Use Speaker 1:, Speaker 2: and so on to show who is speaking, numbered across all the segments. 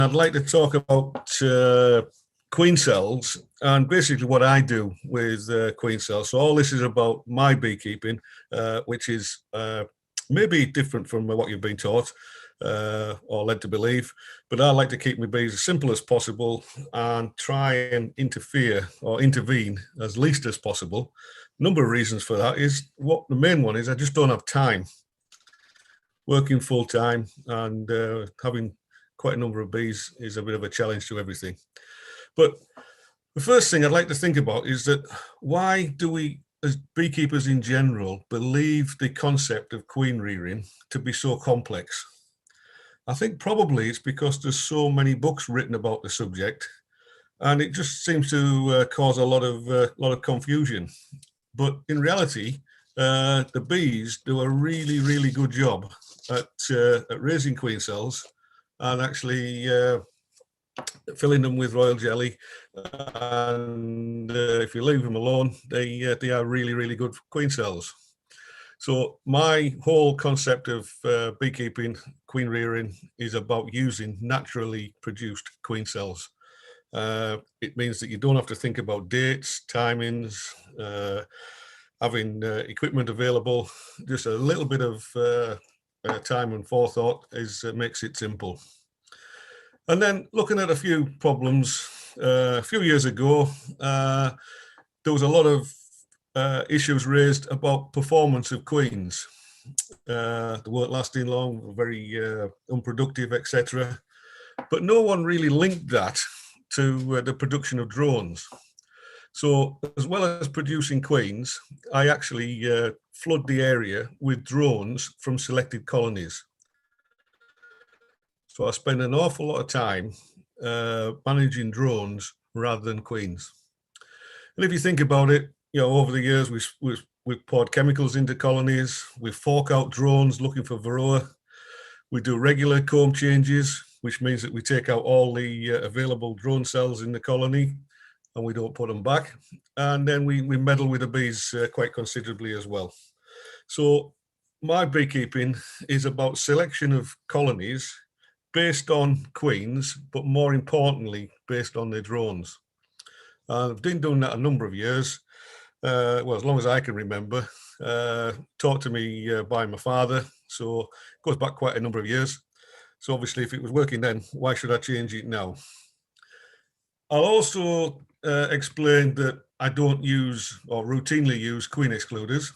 Speaker 1: I'd like to talk about queen cells and basically what I do with queen cells. So all this is about my beekeeping, which is maybe different from what you've been taught or led to believe, but I like to keep my bees as simple as possible and try and interfere or intervene as least as possible. A number of reasons for that is, what the main one is, I just don't have time. Working full time and having quite a number of bees is a bit of a challenge to everything. But the first thing I'd like to think about is that why do we, as beekeepers in general, believe the concept of queen rearing to be so complex? I think probably it's because there's so many books written about the subject, and it just seems to cause a lot of confusion. But in reality, the bees do a really good job at raising queen cells and actually filling them with royal jelly. And if you leave them alone, they are really good queen cells. So my whole concept of beekeeping, queen rearing, is about using naturally produced queen cells. It means that you don't have to think about dates, timings, having equipment available. Just a little bit of time and forethought makes it simple. And then looking at a few problems, a few years ago, there was a lot of issues raised about performance of queens. They weren't lasting long, were very unproductive, etc. But no one really linked that to the production of drones. So as well as producing queens, I actually flood the area with drones from selected colonies. So I spend an awful lot of time managing drones rather than queens. And if you think about it, over the years, we've poured chemicals into colonies, we fork out drones looking for Varroa, we do regular comb changes, which means that we take out all the available drone cells in the colony and we don't put them back. And then we meddle with the bees quite considerably as well. So my beekeeping is about selection of colonies based on queens, but more importantly, based on their drones. I've been doing that a number of years, well, as long as I can remember, taught to me by my father, so it goes back quite a number of years. So obviously, if it was working then, why should I change it now? I'll also explain that I don't use or routinely use queen excluders.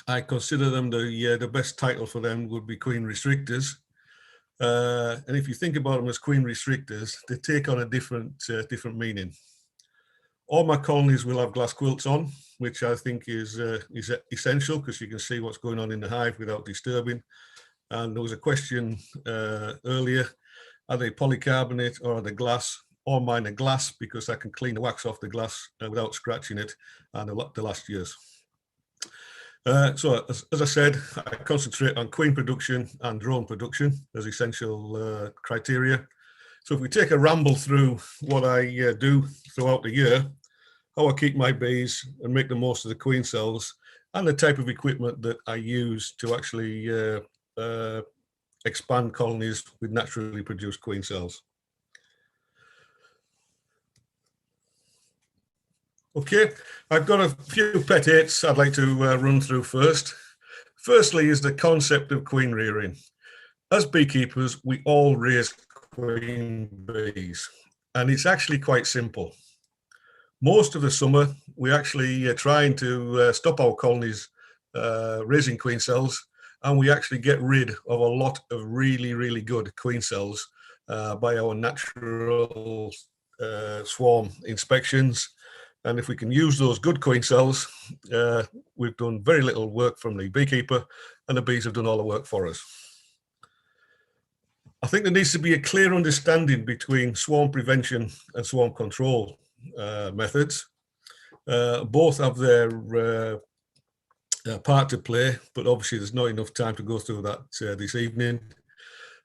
Speaker 1: I consider them the best title for them would be queen restrictors. And if you think about them as queen restrictors, they take on a different meaning. All my colonies will have glass quilts on, which I think is essential because you can see what's going on in the hive without disturbing. And there was a question earlier, are they polycarbonate or are they glass? All mine are glass because I can clean the wax off the glass without scratching it, and the last years. So as I said, I concentrate on queen production and drone production as essential criteria. So if we take a ramble through what I do throughout the year, how I keep my bees and make the most of the queen cells, and the type of equipment that I use to actually expand colonies with naturally produced queen cells. Okay, I've got a few pet hates I'd like to run through first. Firstly is the concept of queen rearing. As beekeepers, we all raise queen bees, and it's actually quite simple. Most of the summer, we're actually trying to stop our colonies raising queen cells, and we actually get rid of a lot of really good queen cells by our natural swarm inspections. And if we can use those good queen cells, we've done very little work from the beekeeper, and the bees have done all the work for us. I think there needs to be a clear understanding between swarm prevention and swarm control methods. Both have their part to play, but obviously there's not enough time to go through that this evening.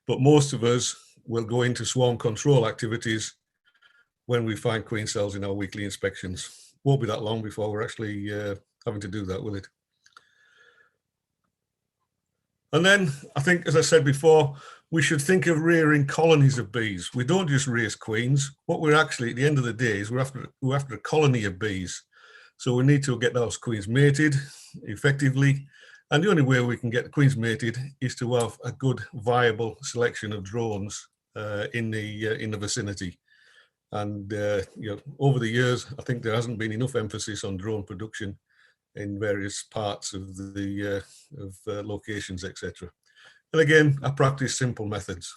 Speaker 1: But most of us will go into swarm control activities when we find queen cells in our weekly inspections. Won't be that long before we're actually having to do that, will it? And then I think, as I said before, we should think of rearing colonies of bees. We don't just raise queens. What we're actually, at the end of the day, is we're after a colony of bees. So we need to get those queens mated effectively. And the only way we can get the queens mated is to have a good, viable selection of drones in the vicinity. And over the years, I think there hasn't been enough emphasis on drone production in various parts of the locations, etc. And again, I practice simple methods.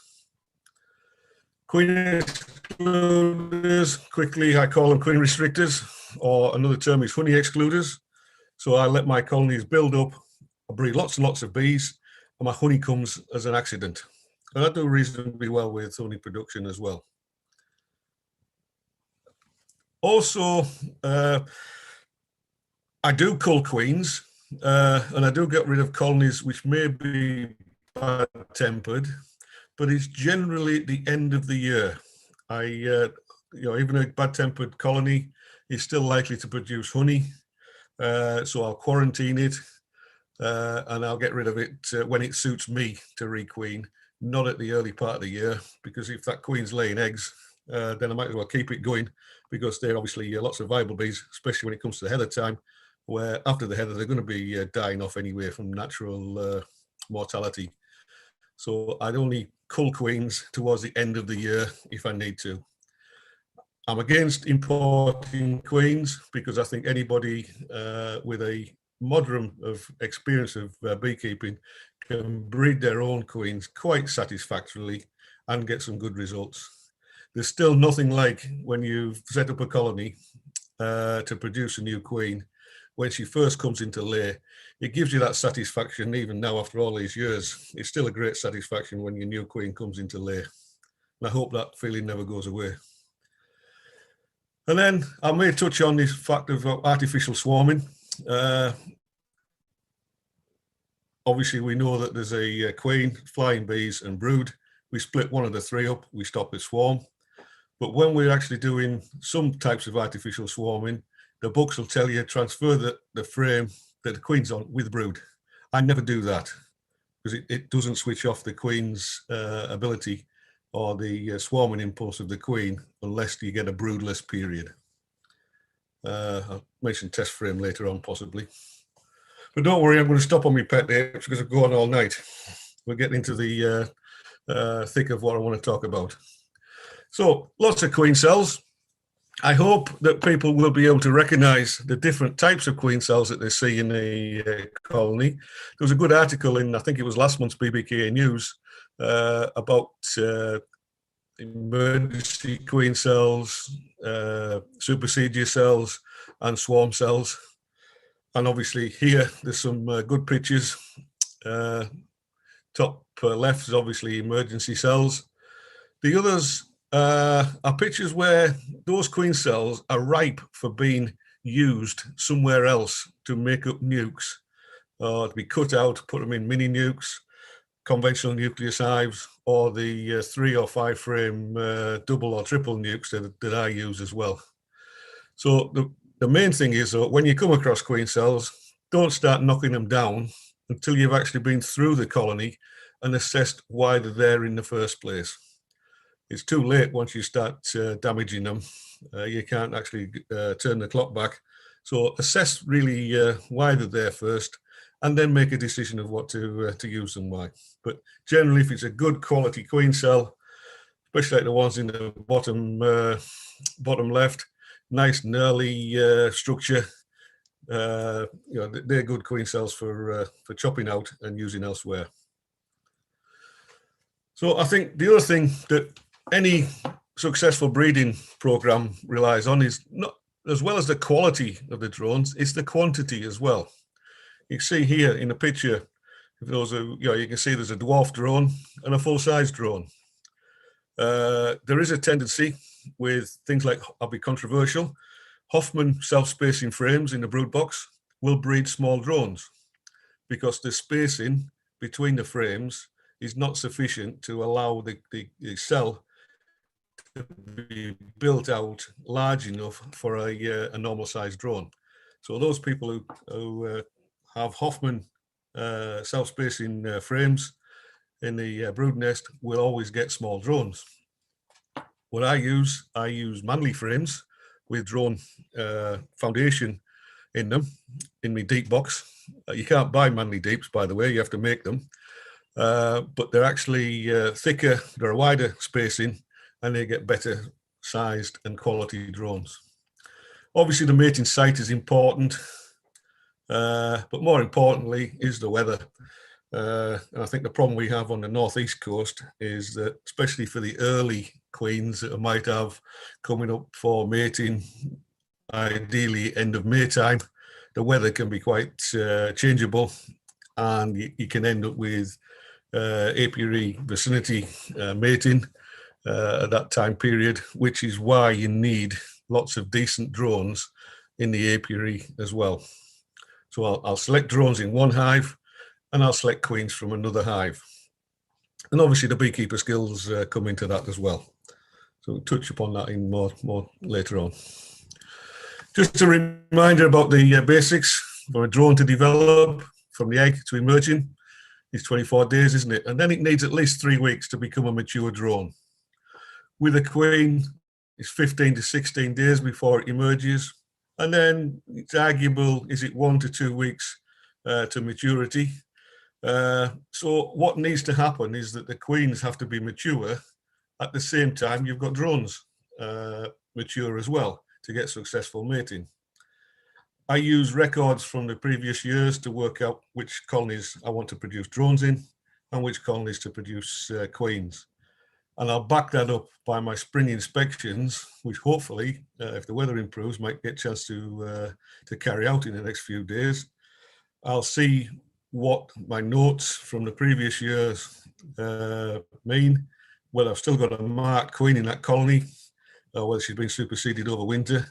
Speaker 1: Queen excluders, quickly I call them queen restrictors, or another term is honey excluders. So I let my colonies build up, I breed lots and lots of bees, and my honey comes as an accident. And I do reasonably well with honey production as well. Also, I do cull queens, and I do get rid of colonies which may be bad-tempered, but it's generally at the end of the year. Even a bad-tempered colony is still likely to produce honey, so I'll quarantine it, and I'll get rid of it when it suits me to requeen, not at the early part of the year, because if that queen's laying eggs, then I might as well keep it going, because they're obviously lots of viable bees, especially when it comes to the heather time, where after the heather, they're going to be dying off anyway from natural mortality. So I'd only cull queens towards the end of the year if I need to. I'm against importing queens because I think anybody with a modicum of experience of beekeeping can breed their own queens quite satisfactorily and get some good results. There's still nothing like when you've set up a colony to produce a new queen. When she first comes into lay, it gives you that satisfaction. Even now, after all these years, it's still a great satisfaction when your new queen comes into lay. And I hope that feeling never goes away. And then I may touch on this fact of artificial swarming. Obviously, we know that there's a queen, flying bees, and brood. We split one of the three up, we stop the swarm. But when we're actually doing some types of artificial swarming, the books will tell you transfer the frame that the queen's on with brood. I never do that because it doesn't switch off the queen's ability or the swarming impulse of the queen unless you get a broodless period. I'll mention test frame later on possibly. But don't worry, I'm going to stop on my pet apes because I've gone all night. We'll get into the thick of what I want to talk about. So lots of queen cells. I hope that people will be able to recognize the different types of queen cells that they see in a colony. There was a good article in, I think it was last month's BBKA News, about emergency queen cells, supersedure cells, and swarm cells. And obviously here, there's some good pictures. Top left is obviously emergency cells. The others are pictures where those queen cells are ripe for being used somewhere else to make up nukes, or to be cut out, put them in mini nukes, conventional nucleus hives, or the 3 or 5 frame double or triple nukes that I use as well. So the main thing is that when you come across queen cells, don't start knocking them down until you've actually been through the colony and assessed why they're there in the first place. It's too late once you start damaging them. You can't actually turn the clock back. So assess really why they're there first, and then make a decision of what to use and why. But generally, if it's a good quality queen cell, especially like the ones in the bottom left, nice gnarly structure, they're good queen cells for chopping out and using elsewhere. So I think the other thing that any successful breeding program relies on is not as well as the quality of the drones, it's the quantity as well. You can see here in the picture, if those are, you can see there's a dwarf drone and a full-size drone. There is a tendency with things like, I'll be controversial, Hoffman self-spacing frames in the brood box will breed small drones because the spacing between the frames is not sufficient to allow the cell to be built out large enough for a normal sized drone. So those people who have Hoffman self-spacing frames, in the brood nest will always get small drones. What I use manley frames with drone foundation in them, in my deep box. You can't buy manley deeps, by the way, you have to make them. But they're actually thicker, they're a wider spacing, and they get better sized and quality drones. Obviously, the mating site is important, but more importantly is the weather. And I think the problem we have on the northeast coast is that, especially for the early queens that I might have coming up for mating, ideally end of May time, the weather can be quite changeable, and you can end up with apiary vicinity mating at that time period, which is why you need lots of decent drones in the apiary as well. So I'll select drones in one hive, and I'll select queens from another hive. And obviously the beekeeper skills come into that as well. So we'll touch upon that in more later on. Just a reminder about the basics for a drone to develop from the egg to emerging. It's 24 days, isn't it? And then it needs at least 3 weeks to become a mature drone. With a queen, it's 15 to 16 days before it emerges. And then it's arguable, is it 1 to 2 weeks to maturity? So what needs to happen is that the queens have to be mature at the same time you've got drones mature as well to get successful mating. I use records from the previous years to work out which colonies I want to produce drones in and which colonies to produce queens. And I'll back that up by my spring inspections, which hopefully, if the weather improves, might get a chance to carry out in the next few days. I'll see what my notes from the previous years mean, whether I've still got a marked queen in that colony, or whether she's been superseded over winter,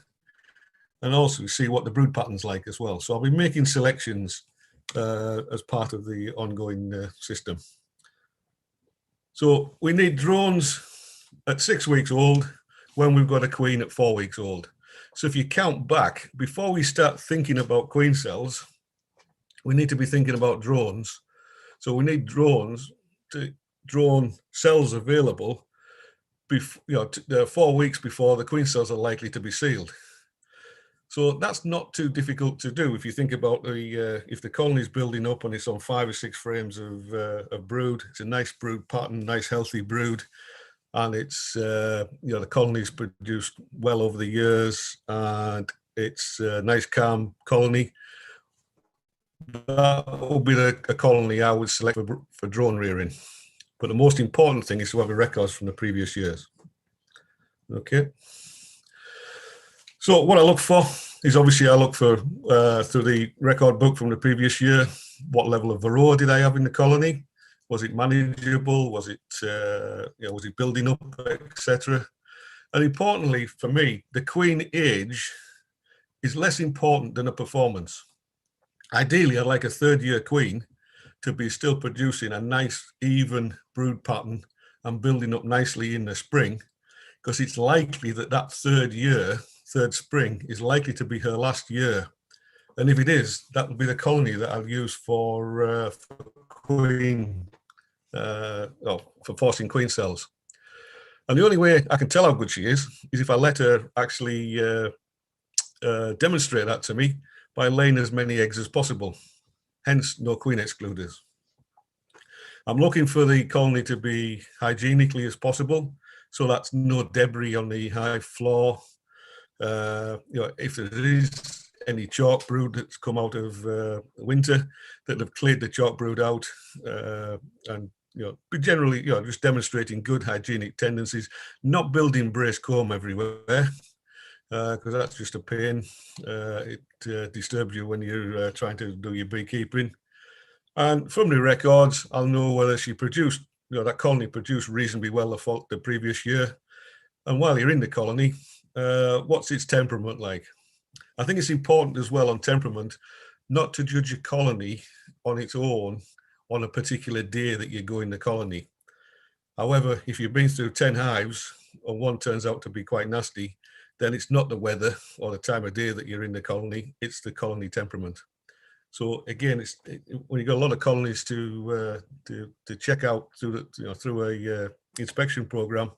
Speaker 1: and also see what the brood pattern's like as well. So I'll be making selections as part of the ongoing system. So we need drones at 6 weeks old when we've got a queen at 4 weeks old. So if you count back, before we start thinking about queen cells, we need to be thinking about drones. So we need drones to drone cells available before, 4 weeks before the queen cells are likely to be sealed. So that's not too difficult to do if you think about if the colony is building up and it's on 5 or 6 frames of brood. It's a nice brood pattern, nice healthy brood, and it's the colony's produced well over the years, and it's a nice calm colony. That would be a colony I would select for drone rearing. But the most important thing is to have the records from the previous years. Okay. So what I look for is, obviously I look for through the record book from the previous year, what level of Varroa did I have in the colony? Was it manageable? Was it was it building up, etc. And importantly for me, the queen age is less important than a performance. Ideally, I'd like a 3rd year queen to be still producing a nice even brood pattern and building up nicely in the spring, because it's likely that that 3rd spring is likely to be her last year. And if it is, that will be the colony that I'll use for queen, for forcing queen cells. And the only way I can tell how good she is if I let her actually demonstrate that to me by laying as many eggs as possible. Hence, no queen excluders. I'm looking for the colony to be hygienically as possible. So that's no debris on the hive floor. If there is any chalk brood that's come out of winter, that have cleared the chalk brood out, and generally, just demonstrating good hygienic tendencies, not building brace comb everywhere, because that's just a pain. It disturbs you when you're trying to do your beekeeping. And from the records, I'll know whether she produced, that colony produced reasonably well the previous year. And while you're in the colony, what's its temperament like? I think it's important as well on temperament not to judge a colony on its own on a particular day that you go in the colony. However, if you've been through 10 hives and one turns out to be quite nasty, then it's not the weather or the time of day that you're in the colony, it's the colony temperament. So again, when you've got a lot of colonies to check out through through a inspection program,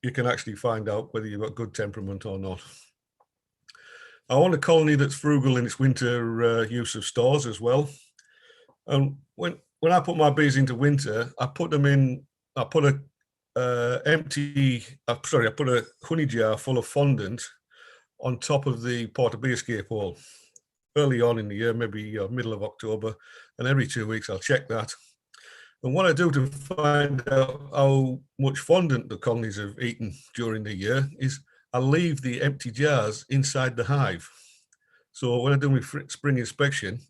Speaker 1: you can actually find out whether you've got good temperament or not. I want a colony that's frugal in its winter use of stores as well. And when I put my bees into winter, I put them in. I put a I put a honey jar full of fondant on top of the porta bee escape hole early on in the year, maybe middle of October, and every 2 weeks I'll check that. And what I do to find out how much fondant the colonies have eaten during the year is I leave the empty jars inside the hive. So when I do my spring inspection,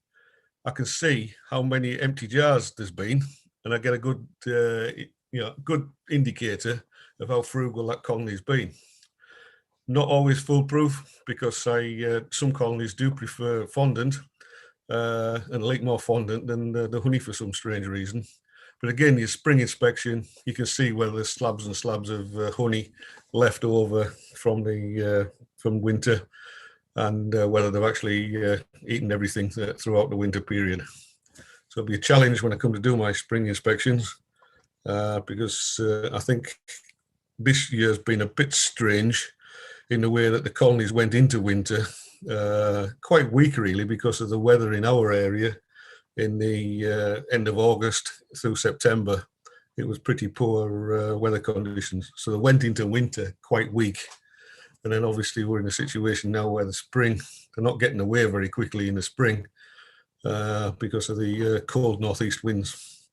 Speaker 1: I can see how many empty jars there's been, and I get a good, good indicator of how frugal that colony's been. Not always foolproof, because some colonies do prefer fondant and like more fondant than the honey for some strange reason. But again, your spring inspection, you can see whether there's slabs and slabs of honey left over from winter, and whether they've actually eaten everything throughout the winter period. So it'll be a challenge when I come to do my spring inspections, because I think this year's been a bit strange in the way that the colonies went into winter quite weak, really, because of the weather in our area in the end of August through September. It was pretty poor weather conditions. So they went into winter quite weak. And then obviously we're in a situation now where the spring, they're not getting away very quickly in the spring because of the cold northeast winds.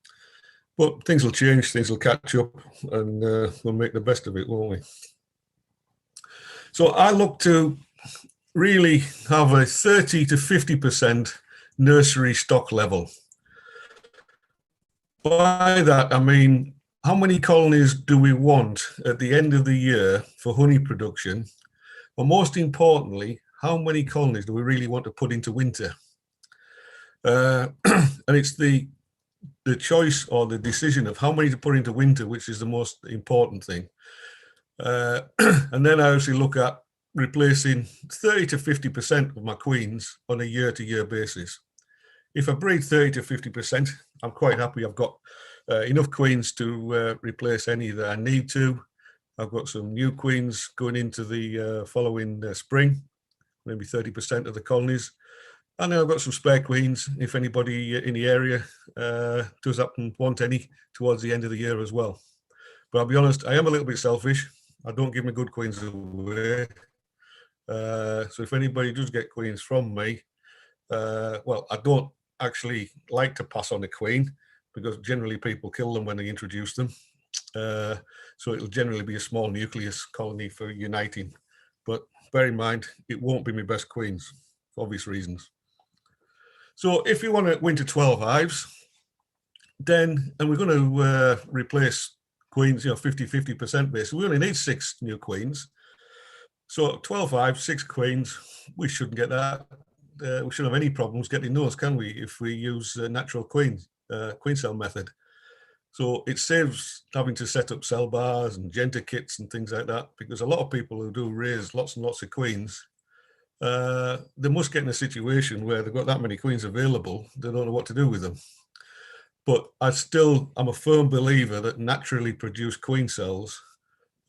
Speaker 1: But things will change, things will catch up, and we'll make the best of it, won't we? So I look to really have a 30 to 50% nursery stock level. By that, I mean, how many colonies do we want at the end of the year for honey production? But most importantly, how many colonies do we really want to put into winter? And it's the choice or the decision of how many to put into winter, which is the most important thing. And then I actually look at replacing 30 to 50% of my queens on a year-to-year basis. If I breed 30 to 50%, I'm quite happy. I've got enough queens to replace any that I need to. I've got some new queens going into the following spring, maybe 30% of the colonies. And then I've got some spare queens if anybody in the area does happen to want any towards the end of the year as well. But I'll be honest, I am a little bit selfish. I don't give my good queens away. So if anybody does get queens from me, well, I don't actually like to pass on a queen, because generally people kill them when they introduce them. So it'll generally be a small nucleus colony for uniting. But bear in mind, it won't be my best queens, for obvious reasons. So if you want to winter 12 hives, then, and we're going to replace queens, 50% basically, we only need 6 new queens. So 12 hives, 6 queens, we shouldn't get that. We shouldn't have any problems getting those, can we, if we use natural queen cell method. So it saves having to set up cell bars and genter kits and things like that, because a lot of people who do raise lots and lots of queens, they must get in a situation where they've got that many queens available, they don't know what to do with them. But I'm a firm believer that naturally produced queen cells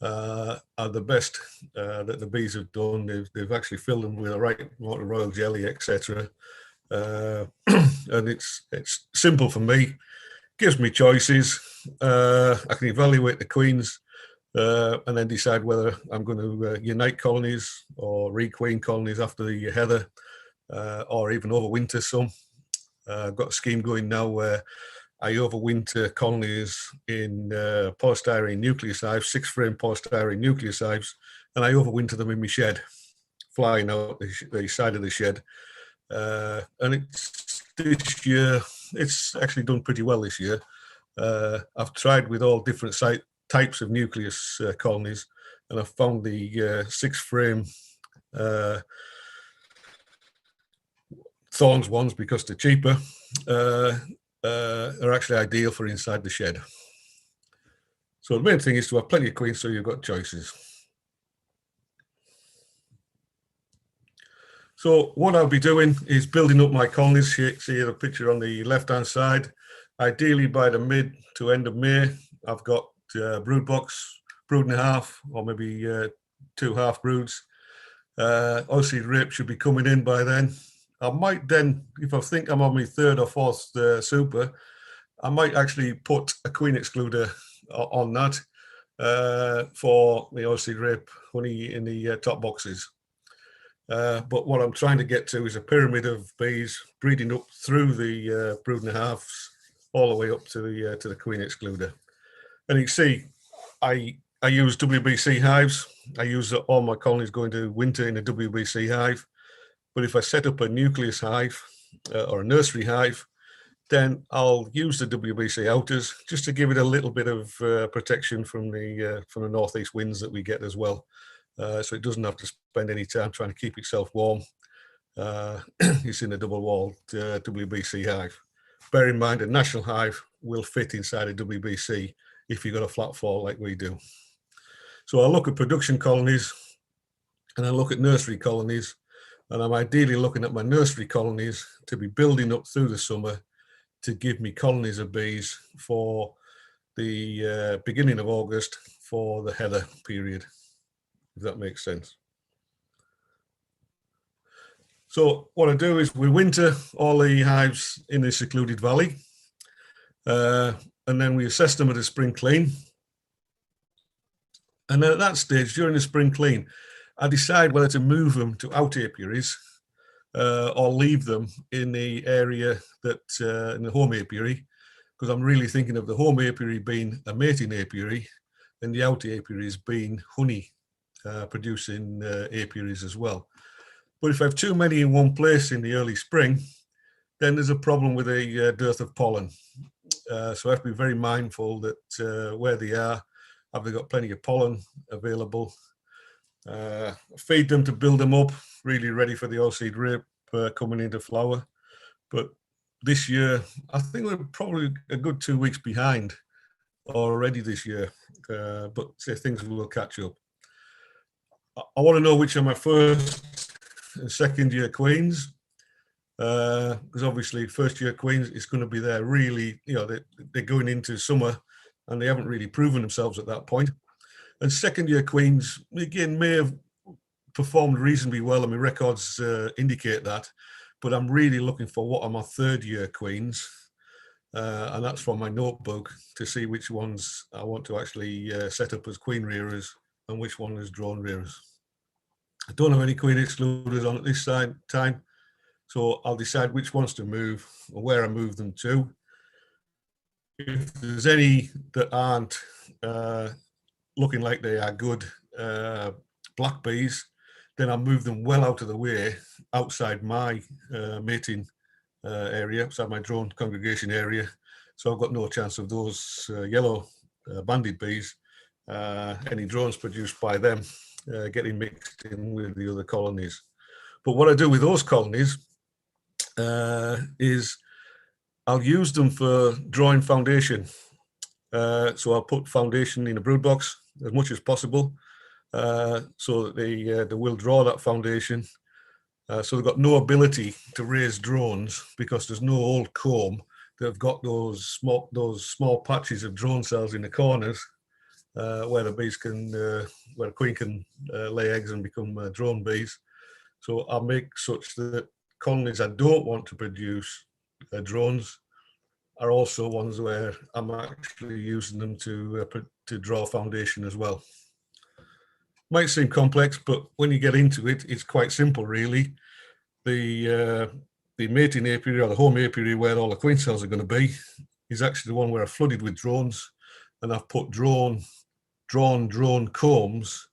Speaker 1: are the best that the bees have done. They've actually filled them with the right amount of royal jelly, etc. And it's simple for me. Gives me choices. I can evaluate the queens and then decide whether I'm going to unite colonies or requeen colonies after the heather, or even overwinter some. I've got a scheme going now where I overwinter colonies in polystyrene nucleus hives, 6-frame polystyrene nucleus hives, and I overwinter them in my shed, flying out the side of the shed. And this year, it's actually done pretty well this year. I've tried with all different types of nucleus colonies, and I've found the 6-frame thorns ones, because they're cheaper, are actually ideal for inside the shed. So the main thing is to have plenty of queens so you've got choices. So what I'll be doing is building up my colonies. See the picture on the left-hand side. Ideally by the mid to end of May, I've got brood box, brood and a half, or maybe 2 half broods. Oilseed rape should be coming in by then. I might then, if I think I'm on my 3rd or 4th super, I might actually put a queen excluder on that for the oilseed rape honey in the top boxes. But what I'm trying to get to is a pyramid of bees breeding up through the brood and a halves all the way up to the queen excluder. And you can see I use WBC hives. I use all my colonies going to winter in a WBC hive. But if I set up a nucleus hive or a nursery hive, then I'll use the WBC outers just to give it a little bit of protection from the northeast winds that we get as well. So it doesn't have to spend any time trying to keep itself warm. It's in a double-walled WBC hive. Bear in mind, a national hive will fit inside a WBC if you've got a flat fall like we do. So I look at production colonies and I look at nursery colonies, and I'm ideally looking at my nursery colonies to be building up through the summer to give me colonies of bees for the beginning of August for the heather period, if that makes sense. So what I do is we winter all the hives in the secluded valley, and then we assess them at a spring clean. And then at that stage, during the spring clean, I decide whether to move them to out apiaries or leave them in the area that in the home apiary, because I'm really thinking of the home apiary being a mating apiary and the out apiaries being honey producing apiaries as well. But if I have too many in one place in the early spring, then there's a problem with a dearth of pollen. So I have to be very mindful that where they are, have they got plenty of pollen available? Feed them to build them up, really ready for the oilseed rape coming into flower. But this year, I think we're probably a good 2 weeks behind already this year, but things will catch up. I want to know which are my first and second year queens, because obviously first year queens is going to be there really, they're going into summer and they haven't really proven themselves at that point. And second year queens, again, may have performed reasonably well, and my records indicate that, but I'm really looking for what are my third year queens, and that's from my notebook to see which ones I want to actually set up as queen rearers and which one is drone rearers. I don't have any queen excluders on at this time, so I'll decide which ones to move or where I move them to. If there's any that aren't looking like they are good black bees, then I'll move them well out of the way outside my mating area, outside my drone congregation area. So I've got no chance of those yellow banded bees, any drones produced by them, getting mixed in with the other colonies. But what I do with those colonies is I'll use them for drawing foundation. So I'll put foundation in a brood box as much as possible, so that they will draw that foundation. So they've got no ability to raise drones because there's no old comb that have got those small patches of drone cells in the corners where the bees can, where a queen can lay eggs and become drone bees. So I'll make such that colonies I don't want to produce drones are also ones where I'm actually using them to draw foundation as well. Might seem complex, but when you get into it, it's quite simple, really. The mating apiary or the home apiary where all the queen cells are going to be is actually the one where I've flooded with drones, and I've put drawn drone combs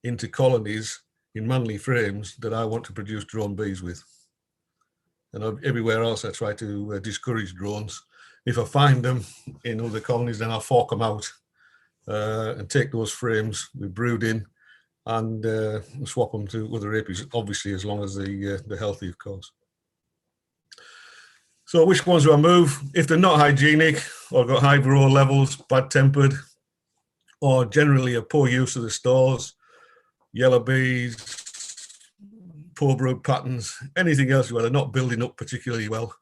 Speaker 1: into colonies in manly frames that I want to produce drone bees with. And everywhere else I try to discourage drones. If I find them in other colonies, then I'll fork them out and take those frames with brood in and swap them to other apiaries, obviously as long as they're healthy, of course. So which ones do I move? If they're not hygienic or got high Varroa levels, bad-tempered, or generally a poor use of the stores, yellow bees, poor brood patterns, anything else where they're not building up particularly well,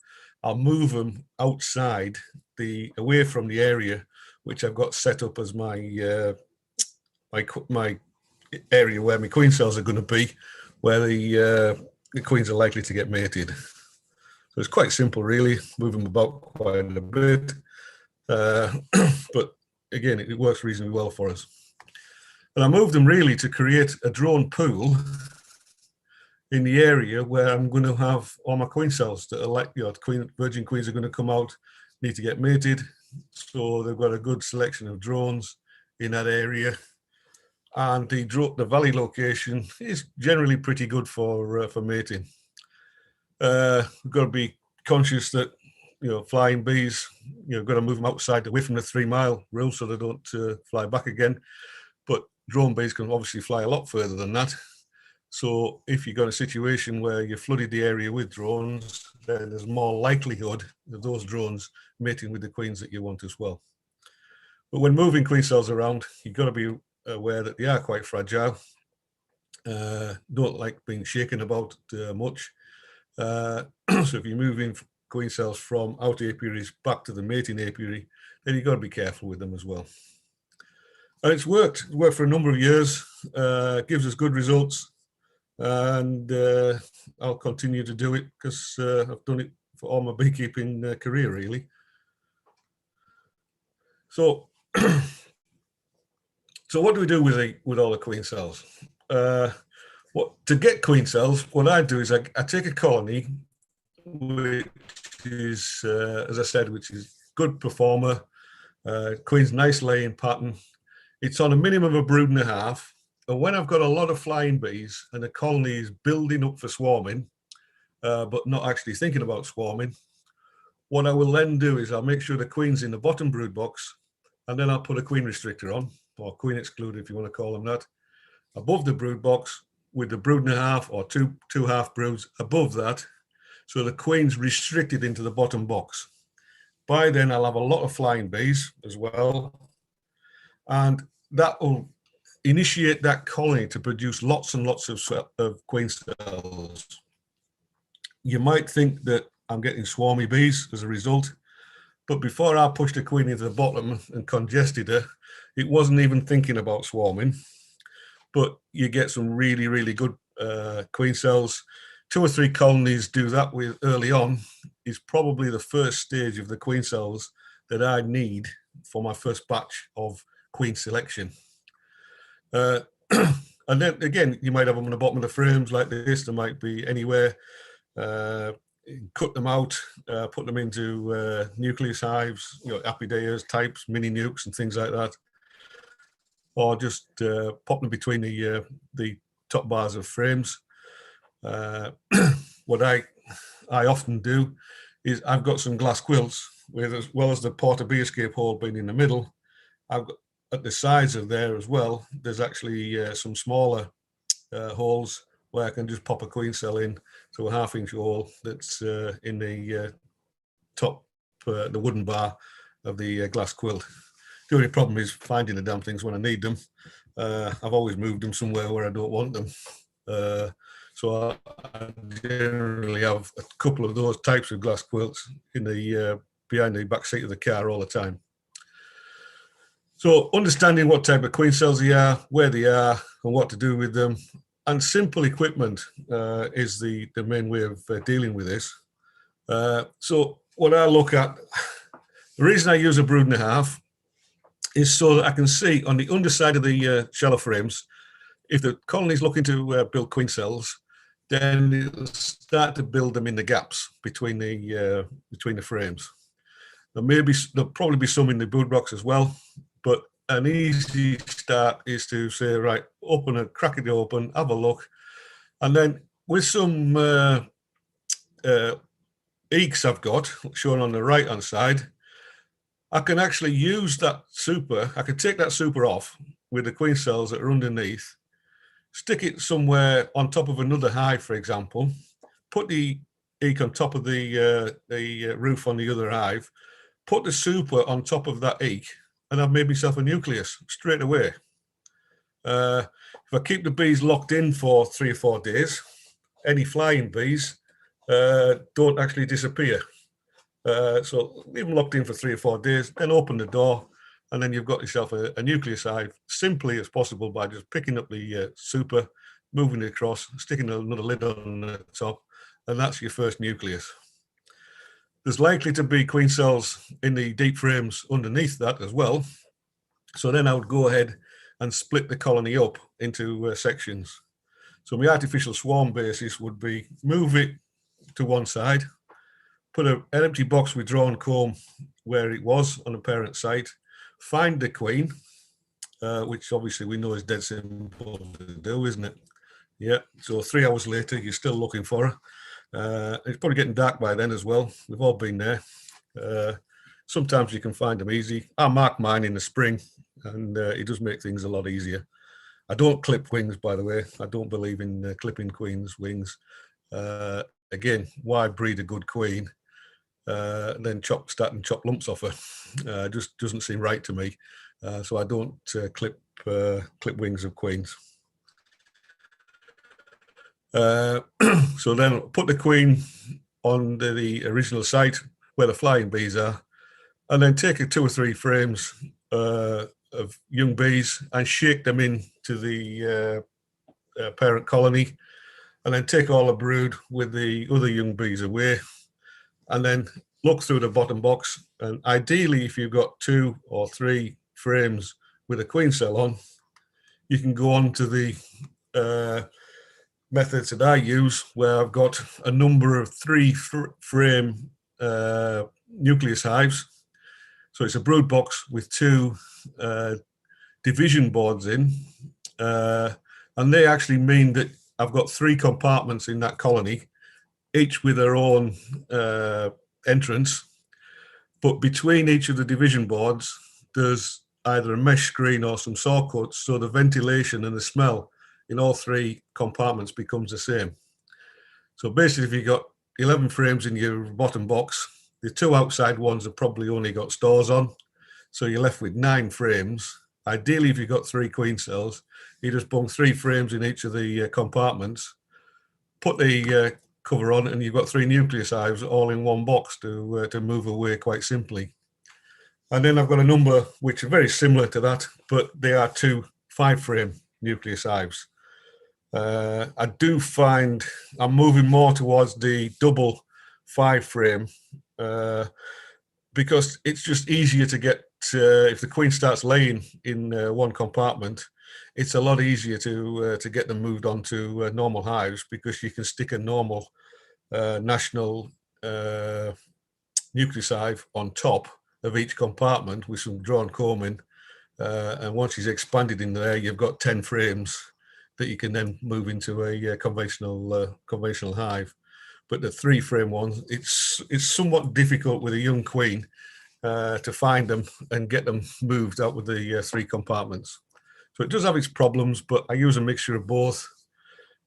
Speaker 1: I'll move them outside away from the area which I've got set up as my my area where my queen cells are going to be, where the queens are likely to get mated. So it's quite simple, really. Move them about quite a bit, but again, it works reasonably well for us. And I moved them really to create a drone pool in the area where I'm going to have all my queen cells that are like, virgin queens are going to come out, need to get mated. So they've got a good selection of drones in that area. And the valley location is generally pretty good for mating. We've got to be conscious that, flying bees, got to move them outside away from the 3-mile rule so they don't fly back again. But drone bees can obviously fly a lot further than that. So if you've got a situation where you flooded the area with drones, then there's more likelihood of those drones mating with the queens that you want as well. But when moving queen cells around, you've got to be aware that they are quite fragile. Don't like being shaken about much. So if you're moving queen cells from out apiaries back to the mating apiary, then you've got to be careful with them as well. And it's worked for a number of years, gives us good results. And I'll continue to do it because I've done it for all my beekeeping career, really. So, so what do we do with all the queen cells? To get queen cells, what I do is I take a colony, which is, as I said, which is good performer, queen's nice laying pattern. It's on a minimum of a brood and a half. And when I've got a lot of flying bees and the colony is building up for swarming, but not actually thinking about swarming, what I will then do is I'll make sure the queen's in the bottom brood box, and then I'll put a queen restrictor on, or queen excluder if you want to call them that, above the brood box with the brood and a half or two half broods above that. So the queen's restricted into the bottom box. By then I'll have a lot of flying bees as well. And that will initiate that colony to produce lots and lots of queen cells. You might think that I'm getting swarmy bees as a result, but before I pushed the queen into the bottom and congested her, it wasn't even thinking about swarming. But you get some really, really good queen cells. 2 or 3 colonies do that with early on is probably the first stage of the queen cells that I need for my first batch of queen selection. And then again, you might have them on the bottom of the frames like this. There might be anywhere. Cut them out, put them into nucleus hives, Apiary types, mini nukes and things like that. Or just pop them between the top bars of frames. What I often do is I've got some glass quilts with, as well as the porta bee escape hole being in the middle, I've got at the sides of there as well, there's actually some smaller holes where I can just pop a queen cell in to a 1/2-inch hole that's in the top, the wooden bar of the glass quilt. The only problem is finding the damn things when I need them. I've always moved them somewhere where I don't want them. So I generally have a couple of those types of glass quilts in the behind the back seat of the car all the time. So understanding what type of queen cells they are, where they are, and what to do with them, and simple equipment is the main way of dealing with this. So what I look at, the reason I use a brood and a half is so that I can see on the underside of the shallow frames, if the colony is looking to build queen cells, then it'll start to build them in the gaps between the frames. There'll probably be some in the brood box as well, but an easy start is to say, right, crack it open, have a look, and then with some eeks I've got shown on the right hand side, I can actually use that super. I can take that super off with the queen cells that are underneath, stick it somewhere on top of another hive, for example, put the eek on top of the roof on the other hive, put the super on top of that eek, and I've made myself a nucleus straight away. If I keep the bees locked in for 3 or 4 days, any flying bees don't actually disappear. So leave them locked in for 3 or 4 days, then open the door, and then you've got yourself a nucleus hive, simply as possible by just picking up the super, moving it across, sticking another lid on the top, and that's your first nucleus. There's likely to be queen cells in the deep frames underneath that as well. So then I would go ahead and split the colony up into sections. So my artificial swarm basis would be move it to one side, put an empty box with drawn comb where it was on the parent site, find the queen, which obviously we know is dead simple to do, isn't it? Yeah, so 3 hours later, you're still looking for her. It's probably getting dark by then as well. We've all been there. Sometimes you can find them easy. I mark mine in the spring, and it does make things a lot easier. I don't clip wings, by the way. I don't believe in clipping queens' wings. Again, why breed a good queen, then start and chop lumps off her? Just doesn't seem right to me. So I don't clip wings of queens. So then put the queen on the original site where the flying bees are, and then take 2 or 3 frames of young bees and shake them into the parent colony, and then take all the brood with the other young bees away, and then look through the bottom box. And ideally, if you've got 2 or 3 frames with a queen cell on, you can go on to the methods that I use, where I've got a number of 3 frame nucleus hives. So it's a brood box with 2 division boards in, and they actually mean that I've got 3 compartments in that colony, each with their own entrance. But between each of the division boards, there's either a mesh screen or some saw cuts, so the ventilation and the smell in all 3 compartments becomes the same. So basically, if you've got 11 frames in your bottom box, the 2 outside ones have probably only got stores on, so you're left with 9 frames. Ideally, if you've got 3 queen cells, you just bung 3 frames in each of the compartments, put the cover on, and you've got 3 nucleus hives all in one box to move away quite simply. And then I've got a number which are very similar to that, but they are 2 5-frame nucleus hives. I do find I'm moving more towards the double 5-frame because it's just easier to get, if the queen starts laying in one compartment, it's a lot easier to get them moved on to normal hives, because you can stick a normal national nucleus hive on top of each compartment with some drawn combing, and once she's expanded in there, you've got 10 frames that you can then move into a conventional hive. But the 3-frame ones, it's somewhat difficult with a young queen to find them and get them moved out with the 3 compartments. So it does have its problems, but I use a mixture of both.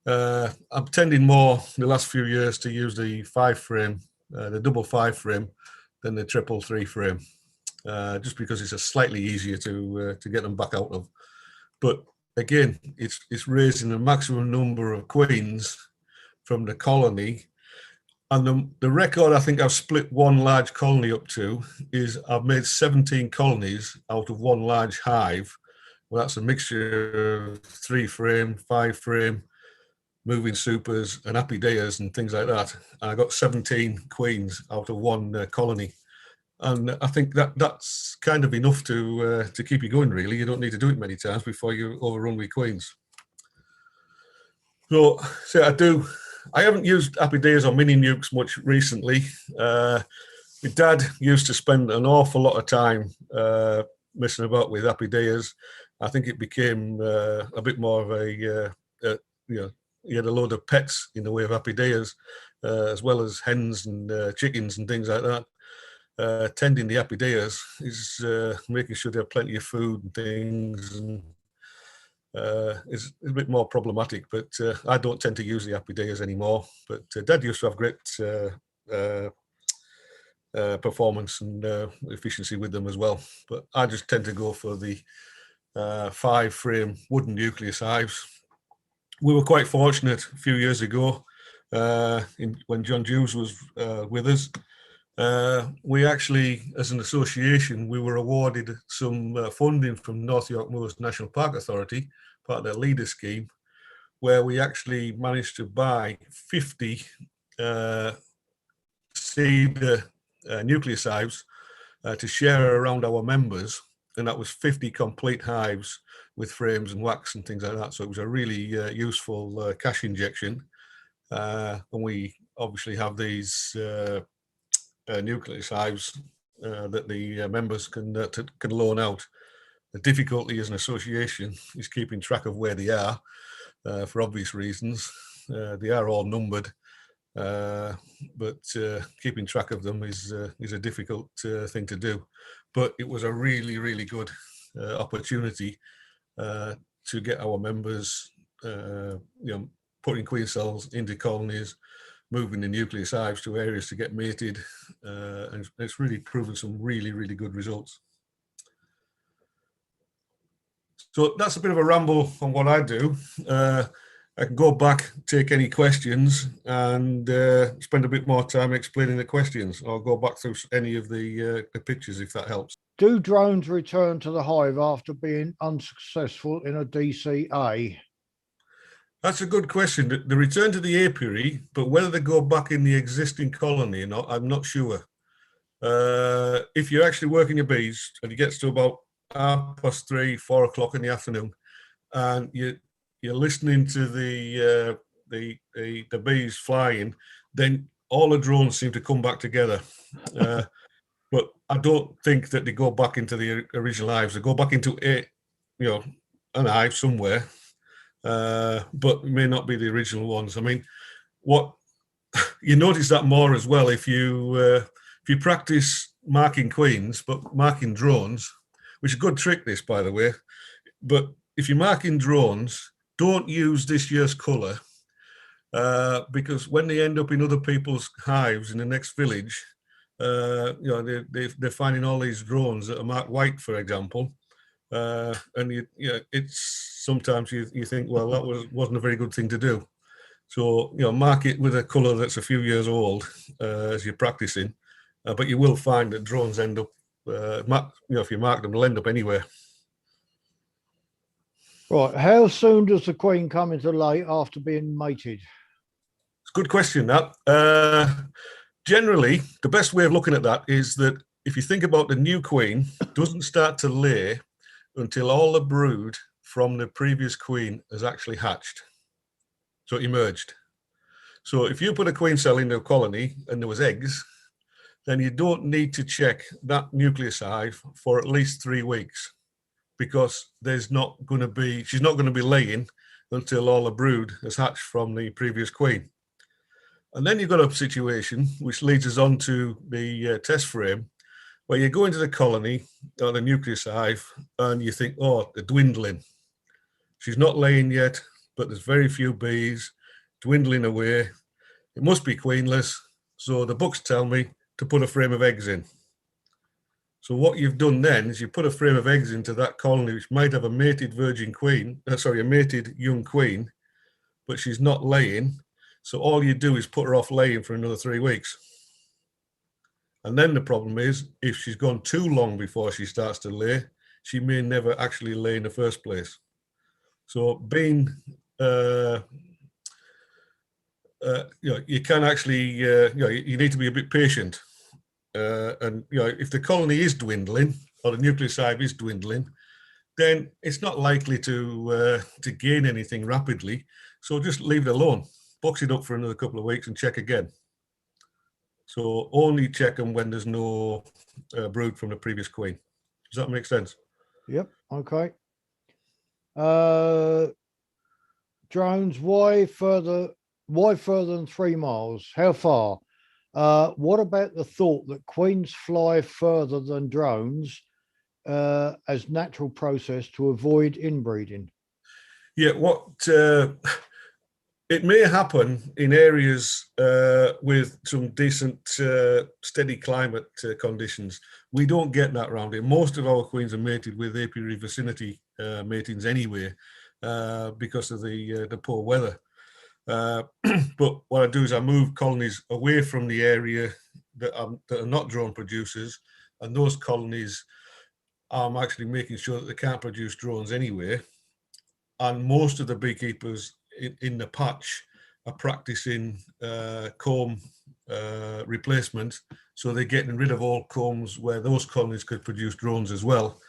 Speaker 1: I'm tending more in the last few years to use the 5-frame, the double 5-frame, than the triple 3-frame, just because it's a slightly easier to get them back out of. But again, it's raising the maximum number of queens from the colony. And the record I think I've split one large colony up to is I've made 17 colonies out of one large hive. Well, that's a mixture of 3-frame, 5-frame, moving supers and apideas and things like that. And I got 17 queens out of one colony. And I think that's kind of enough to keep you going, really. You don't need to do it many times before you overrun with queens. So I haven't used apideas or mini nukes much recently. My dad used to spend an awful lot of time messing about with apideas. I think it became a bit more of he had a load of pets in the way of apideas, as well as hens and chickens and things like that. Tending the apideas is making sure they have plenty of food and things, and is a bit more problematic. But I don't tend to use the apideas anymore. But Dad used to have great performance and efficiency with them as well. But I just tend to go for the 5-frame wooden nucleus hives. We were quite fortunate a few years ago. when John Hughes was with us. We actually, as an association, we were awarded some funding from North York Moors National Park Authority, part of their leader scheme, where we actually managed to buy 50 seed nucleus hives to share around our members, and that was 50 complete hives with frames and wax and things like that. So it was a really useful cash injection. And we obviously have these nucleus hives that the members can loan out. The difficulty as an association is keeping track of where they are for obvious reasons. They are all numbered, but keeping track of them is a difficult thing to do. But it was a really, really good opportunity to get our members, putting queen cells into colonies, moving the nucleus hives to areas to get mated, and it's really proven some really, really good results. So that's a bit of a ramble on what I do. I can go back, take any questions, and spend a bit more time explaining the questions, or go back through any of the pictures if that helps.
Speaker 2: Do drones return to the hive after being unsuccessful in a DCA?
Speaker 1: That's a good question. They return to the apiary, but whether they go back in the existing colony or not, I'm not sure. If you're actually working your bees and it gets to about 3:30, 4 o'clock in the afternoon, and you're listening to the bees flying, then all the drones seem to come back together. But I don't think that they go back into the original hives. They go back into an hive somewhere. But may not be the original ones. I mean, what you notice that more as well if you practice marking queens, but marking drones, which is a good trick. This, by the way, but if you're marking drones, don't use this year's colour because when they end up in other people's hives in the next village, they're finding all these drones that are marked white, for example. And it's sometimes you think, well, that wasn't a very good thing to do. So mark it with a colour that's a few years old as you're practicing, but you will find that drones end up, if you mark them, they'll end up anywhere.
Speaker 2: Right. How soon does the queen come into lay after being mated?
Speaker 1: It's a good question. That generally, the best way of looking at that is that if you think about the new queen, doesn't start to lay until all the brood from the previous queen has actually hatched, so emerged. So if you put a queen cell into a colony and there was eggs, then you don't need to check that nucleus hive for at least 3 weeks, because she's not going to be laying until all the brood has hatched from the previous queen. And then you've got a situation which leads us on to the test frame, where you go into the colony or the nucleus hive and you think, oh, they're dwindling. She's not laying yet, but there's very few bees, dwindling away. It must be queenless. So the books tell me to put a frame of eggs in. So what you've done then is you put a frame of eggs into that colony, which might have a mated a mated young queen, but she's not laying. So all you do is put her off laying for another 3 weeks. And then the problem is, if she's gone too long before she starts to lay, she may never actually lay in the first place. So being, you can actually, you need to be a bit patient. And if the colony is dwindling or the nucleus hive is dwindling, then it's not likely to gain anything rapidly. So just leave it alone, box it up for another couple of weeks and check again. So only check them when there's no brood from the previous queen. Does that make sense?
Speaker 2: Yep. Okay. Drones, why further than 3 miles? How far? What about the thought that queens fly further than drones as natural process to avoid inbreeding?
Speaker 1: Yeah, it may happen in areas with some decent, steady climate conditions. We don't get that around here. Most of our queens are mated with apiary vicinity matings anyway, because of the poor weather. But what I do is I move colonies away from the area that are not drone producers, and those colonies I'm actually making sure that they can't produce drones anyway. And most of the beekeepers in the patch are practicing comb replacement, so they're getting rid of all combs where those colonies could produce drones as well.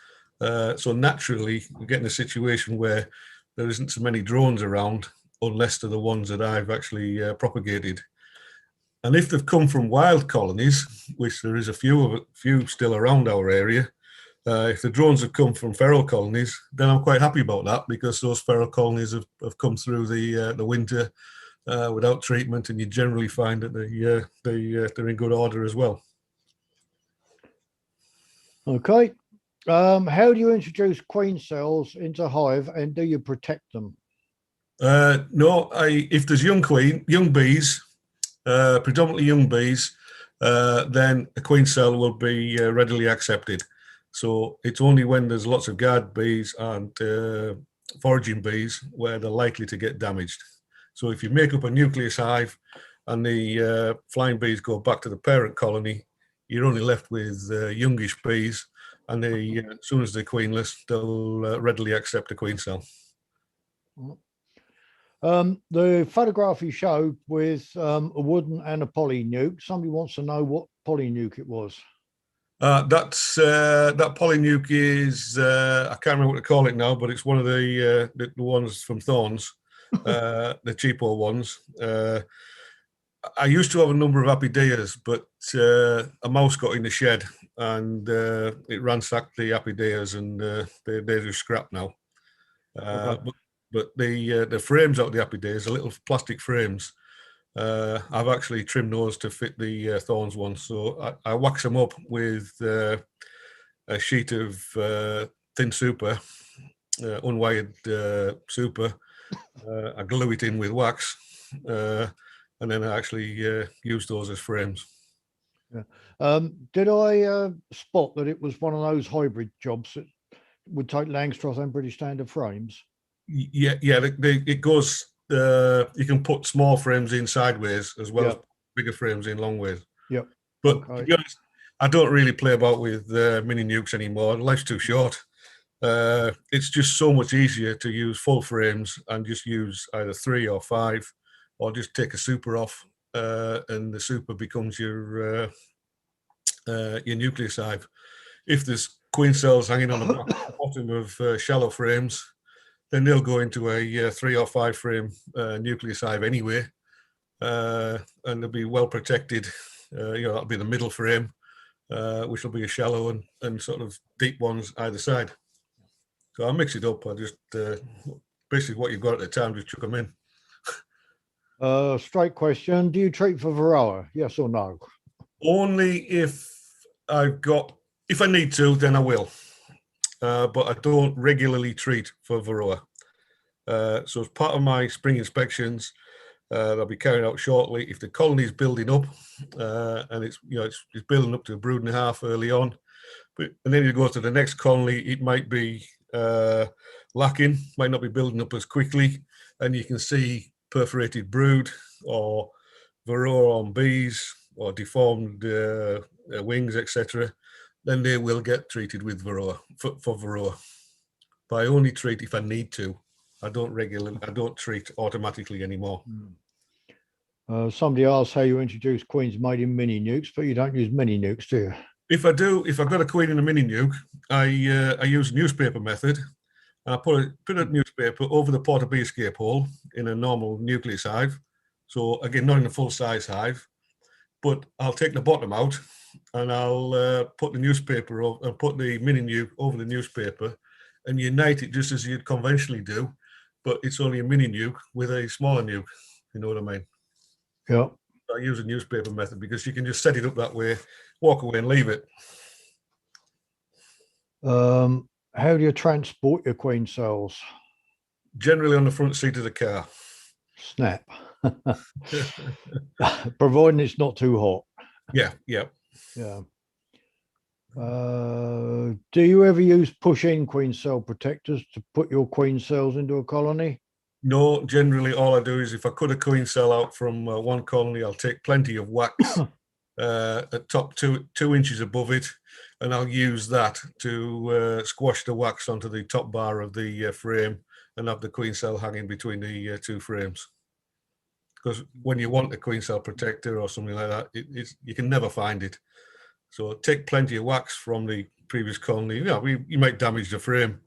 Speaker 1: So naturally, we're getting a situation where there isn't so many drones around, unless they're the ones that I've actually propagated. And if they've come from wild colonies, which there is a few still around our area, if the drones have come from feral colonies, then I'm quite happy about that, because those feral colonies have come through the winter without treatment, and you generally find that they're in good order as well.
Speaker 2: Okay. How do you introduce queen cells into hive, and do you protect them?
Speaker 1: No, if there's young bees, predominantly young bees, then a queen cell will be readily accepted. So it's only when there's lots of guard bees and foraging bees where they're likely to get damaged. So if you make up a nucleus hive and the flying bees go back to the parent colony, you're only left with youngish bees, and as soon as they're queenless, they'll readily accept a queen cell.
Speaker 2: The photograph you showed with a wooden and a poly nuke, somebody wants to know what poly nuke it was.
Speaker 1: That polynuke is I can't remember what to call it now, but it's one of the ones from Thorns, the cheapo ones. I used to have a number of apideas, but a mouse got in the shed and it ransacked the apideas, and they're just scrap now.
Speaker 2: Okay.
Speaker 1: But the frames out of the apideas are little plastic frames. I've actually trimmed those to fit the Thorns ones, so I wax them up with a sheet of thin super, unwired super. I glue it in with wax, and then I actually use those as frames.
Speaker 2: Yeah. Did I spot that it was one of those hybrid jobs that would take Langstroth and British Standard frames?
Speaker 1: Yeah. It goes. You can put small frames in sideways as well as bigger frames in long ways.
Speaker 2: Yep.
Speaker 1: But to be honest, I don't really play about with mini nukes anymore. Life's too short. It's just so much easier to use full frames and just use either 3 or 5, or just take a super off, and the super becomes your nucleus hive. If there's queen cells hanging on the bottom of shallow frames, then they'll go into a 3 or 5 frame nucleus hive anyway, and they'll be well protected. That'll be the middle frame, which will be a shallow and sort of deep ones either side. So I mix it up. I just basically what you've got at the time, just chuck them in.
Speaker 2: Straight question: do you treat for Varroa? Yes or no?
Speaker 1: Only if I need to, then I will. But I don't regularly treat for Varroa. So as part of my spring inspections, they'll be carried out shortly. If the colony is building up, and it's building up to a brood and a half early on, and then you go to the next colony, it might be lacking, might not be building up as quickly, and you can see perforated brood or Varroa on bees or deformed wings, etc. Then they will get treated with Varroa for Varroa. But I only treat if I need to. I don't treat automatically anymore.
Speaker 2: Somebody asked how you introduce queens made in mini nukes, but you don't use mini nukes, do you?
Speaker 1: If I do, if I've got a queen in a mini nuke, I use newspaper method. And I put a newspaper over the porta-bee escape hole in a normal nucleus hive. So again, not in a full size hive, but I'll take the bottom out and I'll put the newspaper over, and put the mini nuke over the newspaper and unite it just as you'd conventionally do, but it's only a mini nuke with a smaller nuke. You know what I mean?
Speaker 2: Yeah.
Speaker 1: I use a newspaper method because you can just set it up that way, walk away and leave it.
Speaker 2: How do you transport your queen cells?
Speaker 1: Generally on the front seat of the car.
Speaker 2: Snap. Providing it's not too hot.
Speaker 1: Yeah.
Speaker 2: Do you ever use push-in queen cell protectors to put your queen cells into a colony?
Speaker 1: No, generally all I do is if I cut a queen cell out from one colony, I'll take plenty of wax at top 2 inches above it, and I'll use that to squash the wax onto the top bar of the frame and have the queen cell hanging between the two frames. Because when you want a queen cell protector or something like that, you can never find it. So take plenty of wax from the previous colony. You might damage the frame,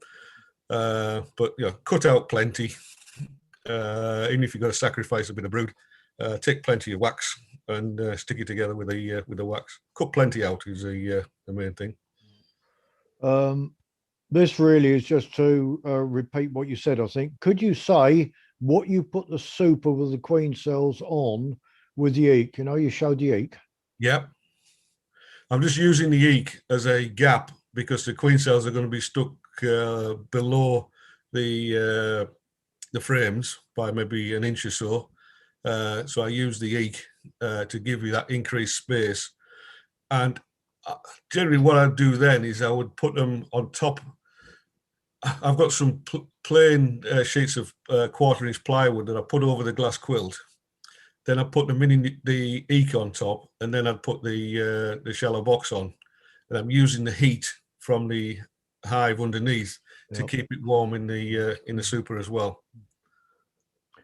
Speaker 1: but cut out plenty. Even if you've got to sacrifice a bit of brood, take plenty of wax and stick it together with the wax. Cut plenty out is the main thing.
Speaker 2: This really is just to repeat what you said, I think. Could you say what you put the super with the queen cells on with the eek? You showed the eek.
Speaker 1: Yep. I'm just using the eek as a gap because the queen cells are going to be stuck below the frames by maybe an inch or so. So I use the eek to give you that increased space. And generally what I'd do then is I would put them on top. I've got some plain sheets of 1/4 inch plywood that I put over the glass quilt. Then I put them in the eek on top, and then I'd put the shallow box on. And I'm using the heat from the hive underneath to keep it warm in the super as well.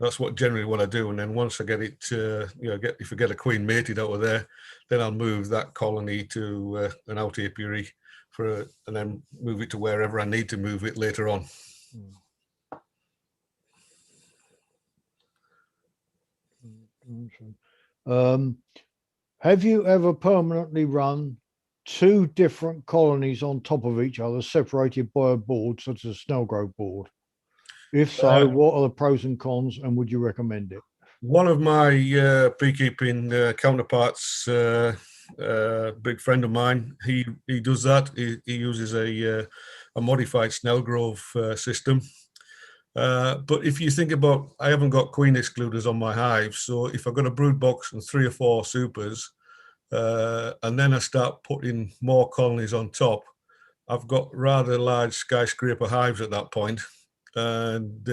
Speaker 1: That's generally what I do. And then once I get it, if I get a queen mated out of there, then I'll move that colony to an out apiary and then move it to wherever I need to move it later on.
Speaker 2: Have you ever permanently run 2 different colonies on top of each other, separated by a board, such as a snell grove board? If so, what are the pros and cons, and would you recommend it?
Speaker 1: One of my beekeeping counterparts, big friend of mine, he does that. He uses a modified snell grove system. But if you think about, I haven't got queen excluders on my hive, so if I've got a brood box and 3 or 4 supers, and then I start putting more colonies on top, I've got rather large skyscraper hives at that point, and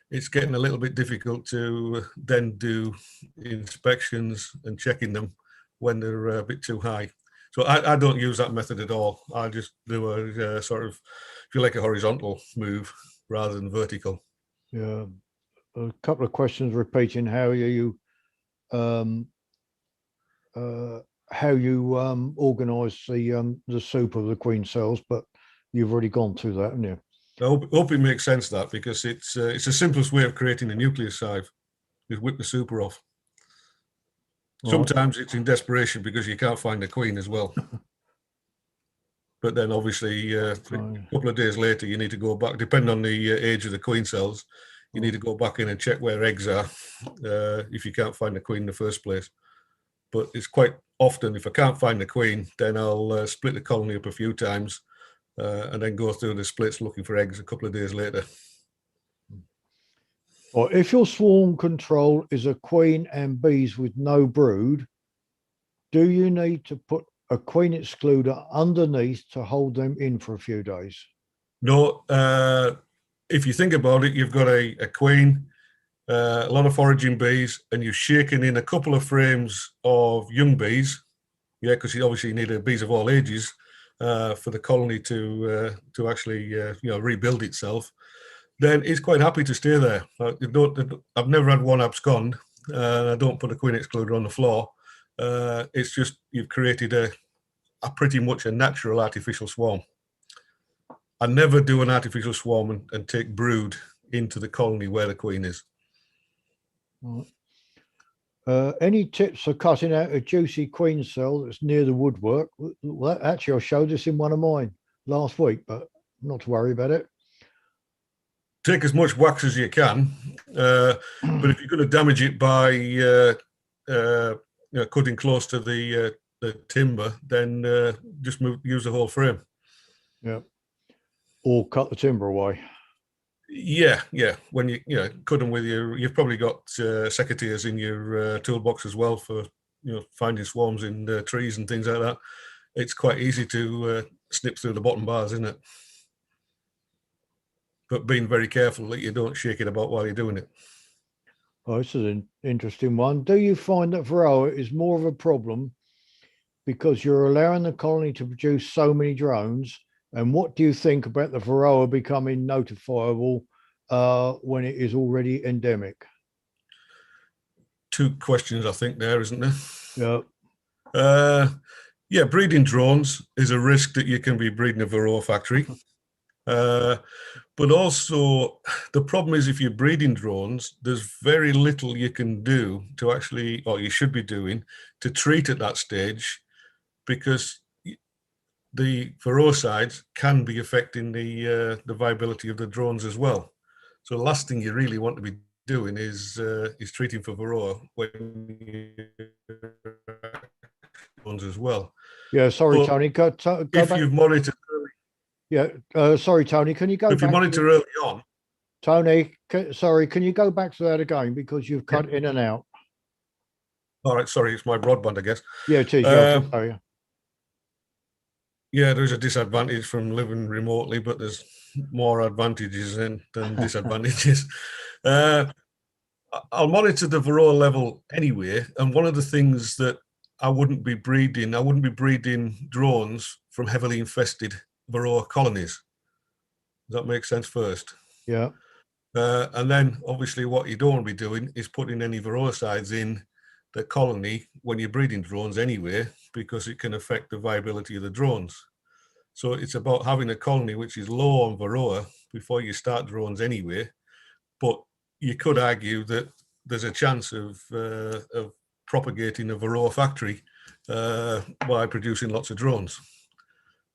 Speaker 1: it's getting a little bit difficult to then do inspections and checking them when they're a bit too high. So I don't use that method at all. I just do a sort of, if you like, a horizontal move rather than vertical.
Speaker 2: Yeah, a couple of questions repeating how you organise the soup of the queen cells, but you've already gone through that, haven't you?
Speaker 1: I hope it makes sense, that, because it's the simplest way of creating a nucleus hive is whip the super off. Sometimes it's in desperation because you can't find the queen as well. But then obviously a couple of days later, you need to go back, depending on the age of the queen cells, you need to go back in and check where eggs are if you can't find the queen in the first place. But it's quite often, if I can't find the queen, then I'll split the colony up a few times and then go through the splits looking for eggs a couple of days later.
Speaker 2: Or if your swarm control is a queen and bees with no brood, do you need to put a queen excluder underneath to hold them in for a few days?
Speaker 1: No, if you think about it, you've got a queen, a lot of foraging bees, and you're shaking in a couple of frames of young bees. Yeah, because you obviously need bees of all ages for the colony to actually rebuild itself. Then it's quite happy to stay there. I've never had one abscond. I don't put a queen excluder on the floor. It's just you've created a pretty much a natural artificial swarm. I never do an artificial swarm and take brood into the colony where the queen is.
Speaker 2: Any tips for cutting out a juicy queen cell that's near the woodwork? Well, actually, I showed this in one of mine last week, but not to worry about it.
Speaker 1: Take as much wax as you can, but if you're going to damage it by cutting close to the timber, then just use the whole frame.
Speaker 2: Yeah, or cut the timber away.
Speaker 1: Yeah. When you cut them with you've probably got secateurs in your toolbox as well for finding swarms in trees and things like that. It's quite easy to snip through the bottom bars, isn't it? but being very careful that you don't shake it about while you're doing it.
Speaker 2: Oh, this is an interesting one. Do you find that Varroa is more of a problem because you're allowing the colony to produce so many drones? And what do you think about the Varroa becoming notifiable when it is already endemic?
Speaker 1: Two questions, I think, there, isn't there?
Speaker 2: Yeah.
Speaker 1: Yeah, breeding drones is a risk that you can be breeding a Varroa factory. But also, the problem is if you're breeding drones, there's very little you can do to actually, or you should be doing, to treat at that stage, because the Varroa can be affecting the viability of the drones as well. So the last thing you really want to be doing is treating for Varroa when drones as well.
Speaker 2: Yeah, sorry,
Speaker 1: But
Speaker 2: Tony. Go
Speaker 1: if
Speaker 2: back.
Speaker 1: you've monitored,
Speaker 2: Yeah, sorry, Tony. Can you go
Speaker 1: if you
Speaker 2: back?
Speaker 1: monitor early on,
Speaker 2: Tony, sorry, can you go back to that again because you've cut in and out?
Speaker 1: all right, sorry, it's my broadband, I guess.
Speaker 2: Yeah, it is. Yeah,
Speaker 1: Yeah, there's a disadvantage from living remotely, but there's more advantages than disadvantages. I'll monitor the Varroa level anyway, and one of the things that I wouldn't be breeding drones from heavily infested Varroa colonies. Does that make sense first?
Speaker 2: yeah,
Speaker 1: And then obviously what you don't want to be doing is putting any Varroa in the colony when you're breeding drones anyway, because it can affect the viability of the drones. So it's about having a colony which is low on Varroa before you start drones anyway. But you could argue that there's a chance of propagating a Varroa factory by producing lots of drones.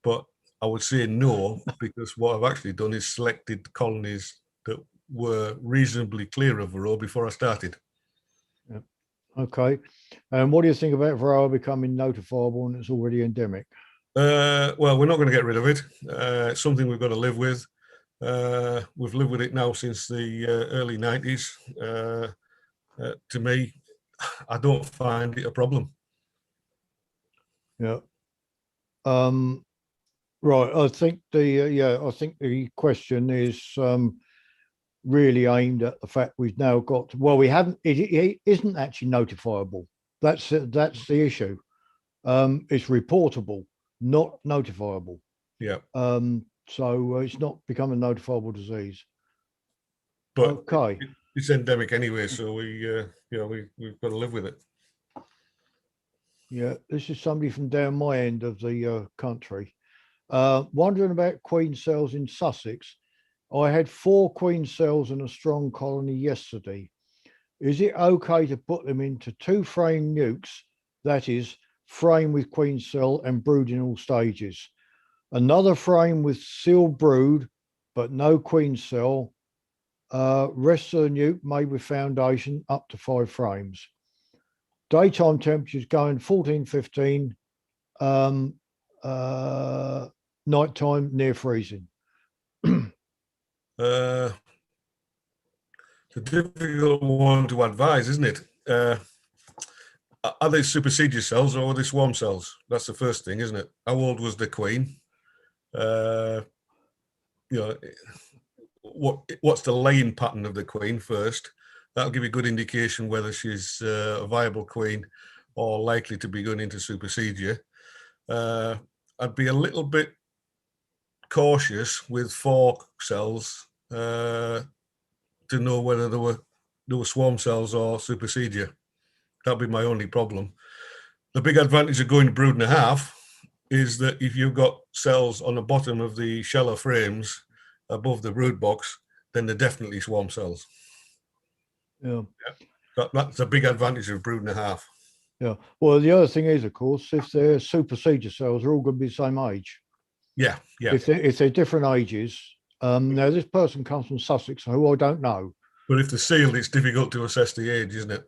Speaker 1: But I would say no, because what I've actually done is selected colonies that were reasonably clear of Varroa before I started.
Speaker 2: yeah. Okay. And what do you think about Varroa becoming notifiable and it's already endemic?
Speaker 1: Well, we're not going to get rid of it. It's something we've got to live with. We've lived with it now since the early 90s. To me, I don't find it a problem.
Speaker 2: Yeah. Right. I think the question is really aimed at the fact we've now got. Well, we haven't. It isn't actually notifiable. That's the issue. It's reportable, not notifiable.
Speaker 1: Yeah.
Speaker 2: So it's not become a notifiable disease.
Speaker 1: But
Speaker 2: okay,
Speaker 1: it's endemic anyway, so we've got to live with it.
Speaker 2: Yeah, this is somebody from down my end of the country. Wondering about queen cells in Sussex. I had 4 queen cells in a strong colony yesterday. Is it okay to put them into 2 frame nukes, that is, frame with queen cell and brood in all stages? Another frame with sealed brood, but no queen cell. Rest of the nuke made with foundation up to 5 frames. Daytime temperatures going 14, 15. Nighttime near freezing.
Speaker 1: It's a difficult one to advise, isn't it? Are they supersedure cells or are they swarm cells? That's the first thing, isn't it? How old was the queen? What's the laying pattern of the queen first? That'll give you a good indication whether she's a viable queen or likely to be going into supersedure. I'd be a little bit cautious with 4 cells to know whether there were swarm cells or supersedure. That'd be my only problem. The big advantage of going to brood and a half is that if you've got cells on the bottom of the shallow frames above the brood box, then they're definitely swarm cells.
Speaker 2: Yeah.
Speaker 1: That's a big advantage of brood and a half.
Speaker 2: Yeah. Well, the other thing is, of course, if they're supersedure cells, they're all going to be the same age.
Speaker 1: Yeah, yeah.
Speaker 2: If they're different ages. Now, this person comes from Sussex, who I don't know.
Speaker 1: But if they're sealed, it's difficult to assess the age, isn't it?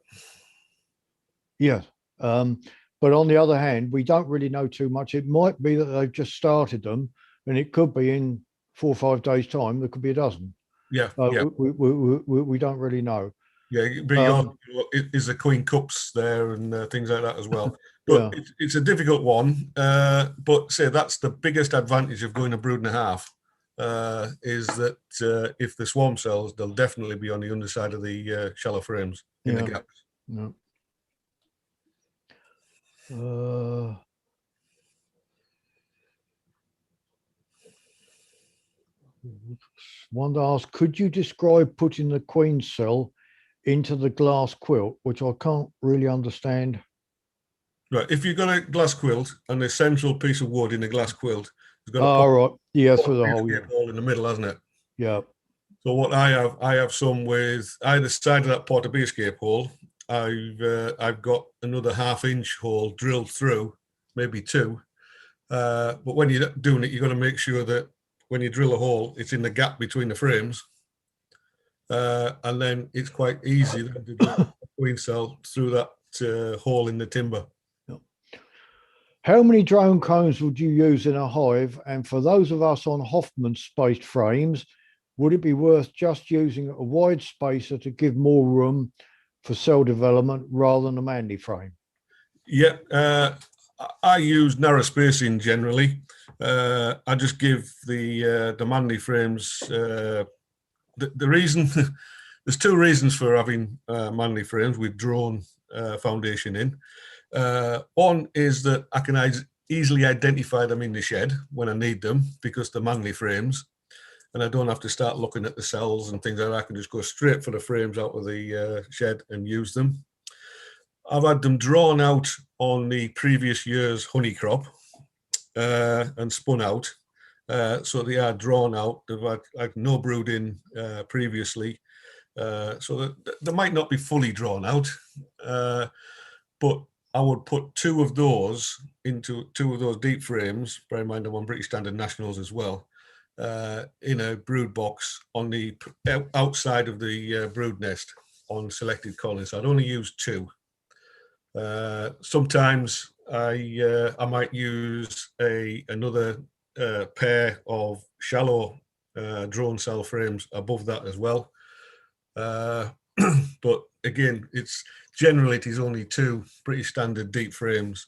Speaker 2: Yeah. But on the other hand, we don't really know too much. It might be that they've just started them, and it could be in 4 or 5 days' time, there could be a dozen.
Speaker 1: Yeah,
Speaker 2: we don't really know.
Speaker 1: Yeah, is the Queen Cups there and things like that as well. But yeah, it's a difficult one. But say that's the biggest advantage of going a brood and a half. is that if the swarm cells, they'll definitely be on the underside of the shallow frames in the gaps.
Speaker 2: Yeah. One to ask, could you describe putting the queen cell into the glass quilt, which I can't really understand?
Speaker 1: Right, if you've got a glass quilt and the central piece of wood in the glass quilt, it's got a
Speaker 2: Oh, right. Yeah, through the hole.
Speaker 1: escape hole in the middle, hasn't it?
Speaker 2: Yeah.
Speaker 1: So what I have some with either side of that pot of bee escape hole. I've got another 1/2 inch hole drilled through, maybe 2. But when you're doing it, you've got to make sure that when you drill a hole, it's in the gap between the frames. And then it's quite easy to drill a queen cell through that hole in the timber.
Speaker 2: How many drone cones would you use in a hive? And for those of us on Hoffman spaced frames, would it be worth just using a wide spacer to give more room for cell development rather than a Manley frame?
Speaker 1: Yeah, I use narrow spacing generally. I just give the Manley frames. The reason there's 2 reasons for having Manley frames with drone foundation in. One is that I can easily identify them in the shed when I need them because they're Manley frames, and I don't have to start looking at the cells and things like that. I can just go straight for the frames out of the shed and use them. I've had them drawn out on the previous year's honey crop and spun out. So they are drawn out. They've had no brooding previously. So that they might not be fully drawn out. But I would put 2 of those into 2 of those deep frames. Bear in mind I'm on British Standard Nationals as well. In a brood box on the outside of the brood nest on selected colonies. So I'd only use 2. Sometimes I might use another pair of shallow drone cell frames above that as well. But again, it is only 2 pretty standard deep frames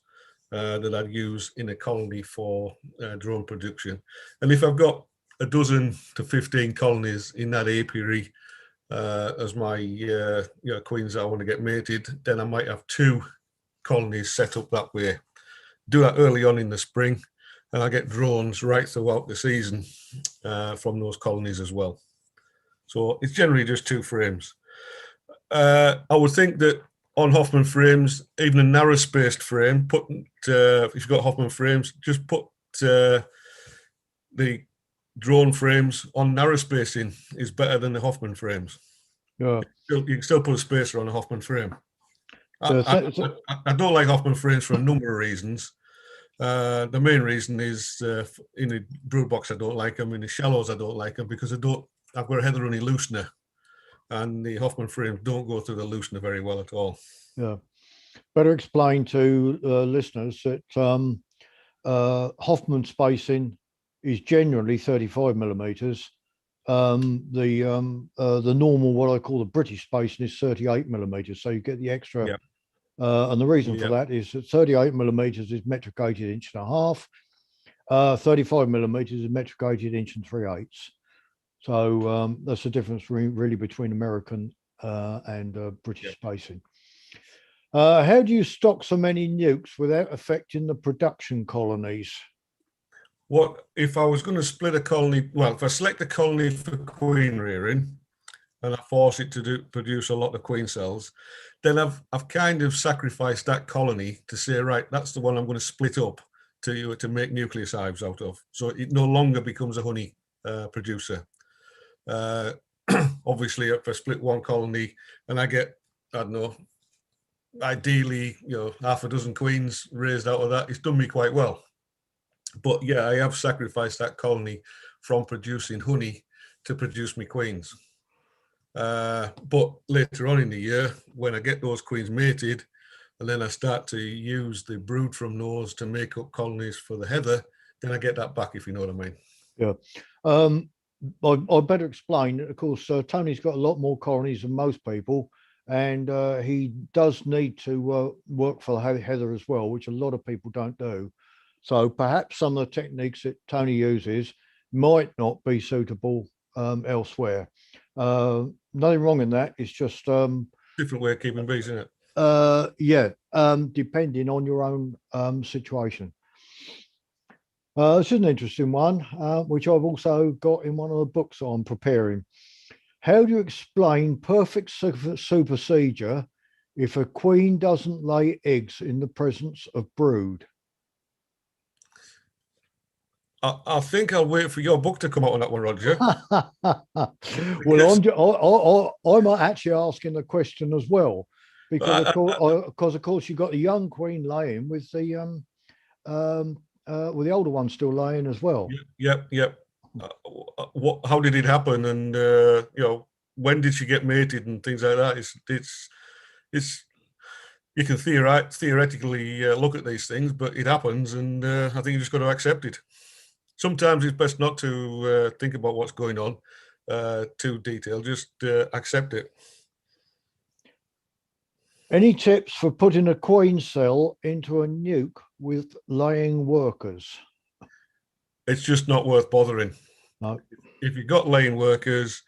Speaker 1: that I'd use in a colony for drone production. And if I've got a dozen to 15 colonies in that apiary as my queens that I want to get mated, then I might have 2 colonies set up that way. Do that early on in the spring, and I get drones right throughout the season from those colonies as well. So it's generally just 2 frames. I would think that on Hoffman frames, even a narrow spaced frame, if you've got Hoffman frames, just put the drone frames on narrow spacing is better than the Hoffman frames.
Speaker 2: Yeah.
Speaker 1: You can still put a spacer on a Hoffman frame.
Speaker 2: So,
Speaker 1: I don't like Hoffman frames for a number of reasons. The main reason is in the brood box I don't like them, in the shallows I don't like them because I've got a heather honey loosener, and the Hoffman frames don't go through the loosener very well at all.
Speaker 2: Yeah. Better explain to listeners that Hoffman spacing is generally 35 millimeters. The normal, what I call the British spacing, is 38 millimeters. So you get the extra.
Speaker 1: Yeah.
Speaker 2: And the reason for that is that 38 millimeters is metric gated 1.5 inches. 35 millimeters is metric gated 1 3/8 inches. So that's the difference really between American and British spacing. How do you stock so many nukes without affecting the production colonies?
Speaker 1: What if I was going to split a colony? Well, if I select a colony for queen rearing and I force it to produce a lot of queen cells, then I've kind of sacrificed that colony to say, right, that's the one I'm going to split up to make nucleus hives out of. So it no longer becomes a honey producer. Obviously, if I split one colony and I get, I don't know, ideally, 6 queens raised out of that, it's done me quite well. But yeah, I have sacrificed that colony from producing honey to produce me queens. But later on in the year, when I get those queens mated, and then I start to use the brood from those to make up colonies for the heather, then I get that back, if you know what I mean.
Speaker 2: Yeah. I'd better explain. Of course, Tony's got a lot more colonies than most people, and he does need to work for the heather as well, which a lot of people don't do. So perhaps some of the techniques that Tony uses might not be suitable elsewhere. Nothing wrong in that. It's just
Speaker 1: Different way of keeping bees, isn't it?
Speaker 2: yeah, depending on your own situation. This is an interesting one, which I've also got in one of the books I'm preparing. How do you explain perfect supersedure if a queen doesn't lay eggs in the presence of brood?
Speaker 1: I think I'll wait for your book to come out on that one, Roger.
Speaker 2: Well,
Speaker 1: Because
Speaker 2: I'm actually asking the question as well, because of course you've got the young queen laying with the older one still laying as well.
Speaker 1: yep. How did it happen, and when did she get mated and things like that? It's you can theoretically look at these things, but it happens, and I think you just got to accept it. Sometimes it's best not to think about what's going on too detailed. Just accept it.
Speaker 2: Any tips for putting a queen cell into a nuke with laying workers?
Speaker 1: It's just not worth bothering.
Speaker 2: No.
Speaker 1: If you've got laying workers,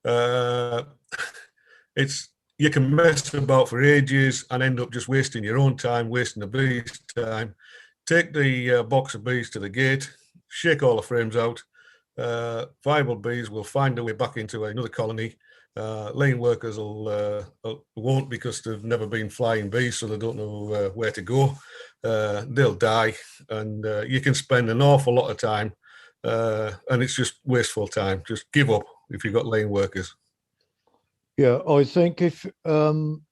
Speaker 1: you can mess about for ages and end up just wasting your own time, wasting the bees' time. Take the box of bees to the gate, shake all the frames out. Viable bees will find a way back into another colony. Laying workers won't, because they've never been flying bees, so they don't know where to go. They'll die, and you can spend an awful lot of time, and it's just wasteful time. Just give up if you've got laying workers.
Speaker 2: Yeah, I think if trying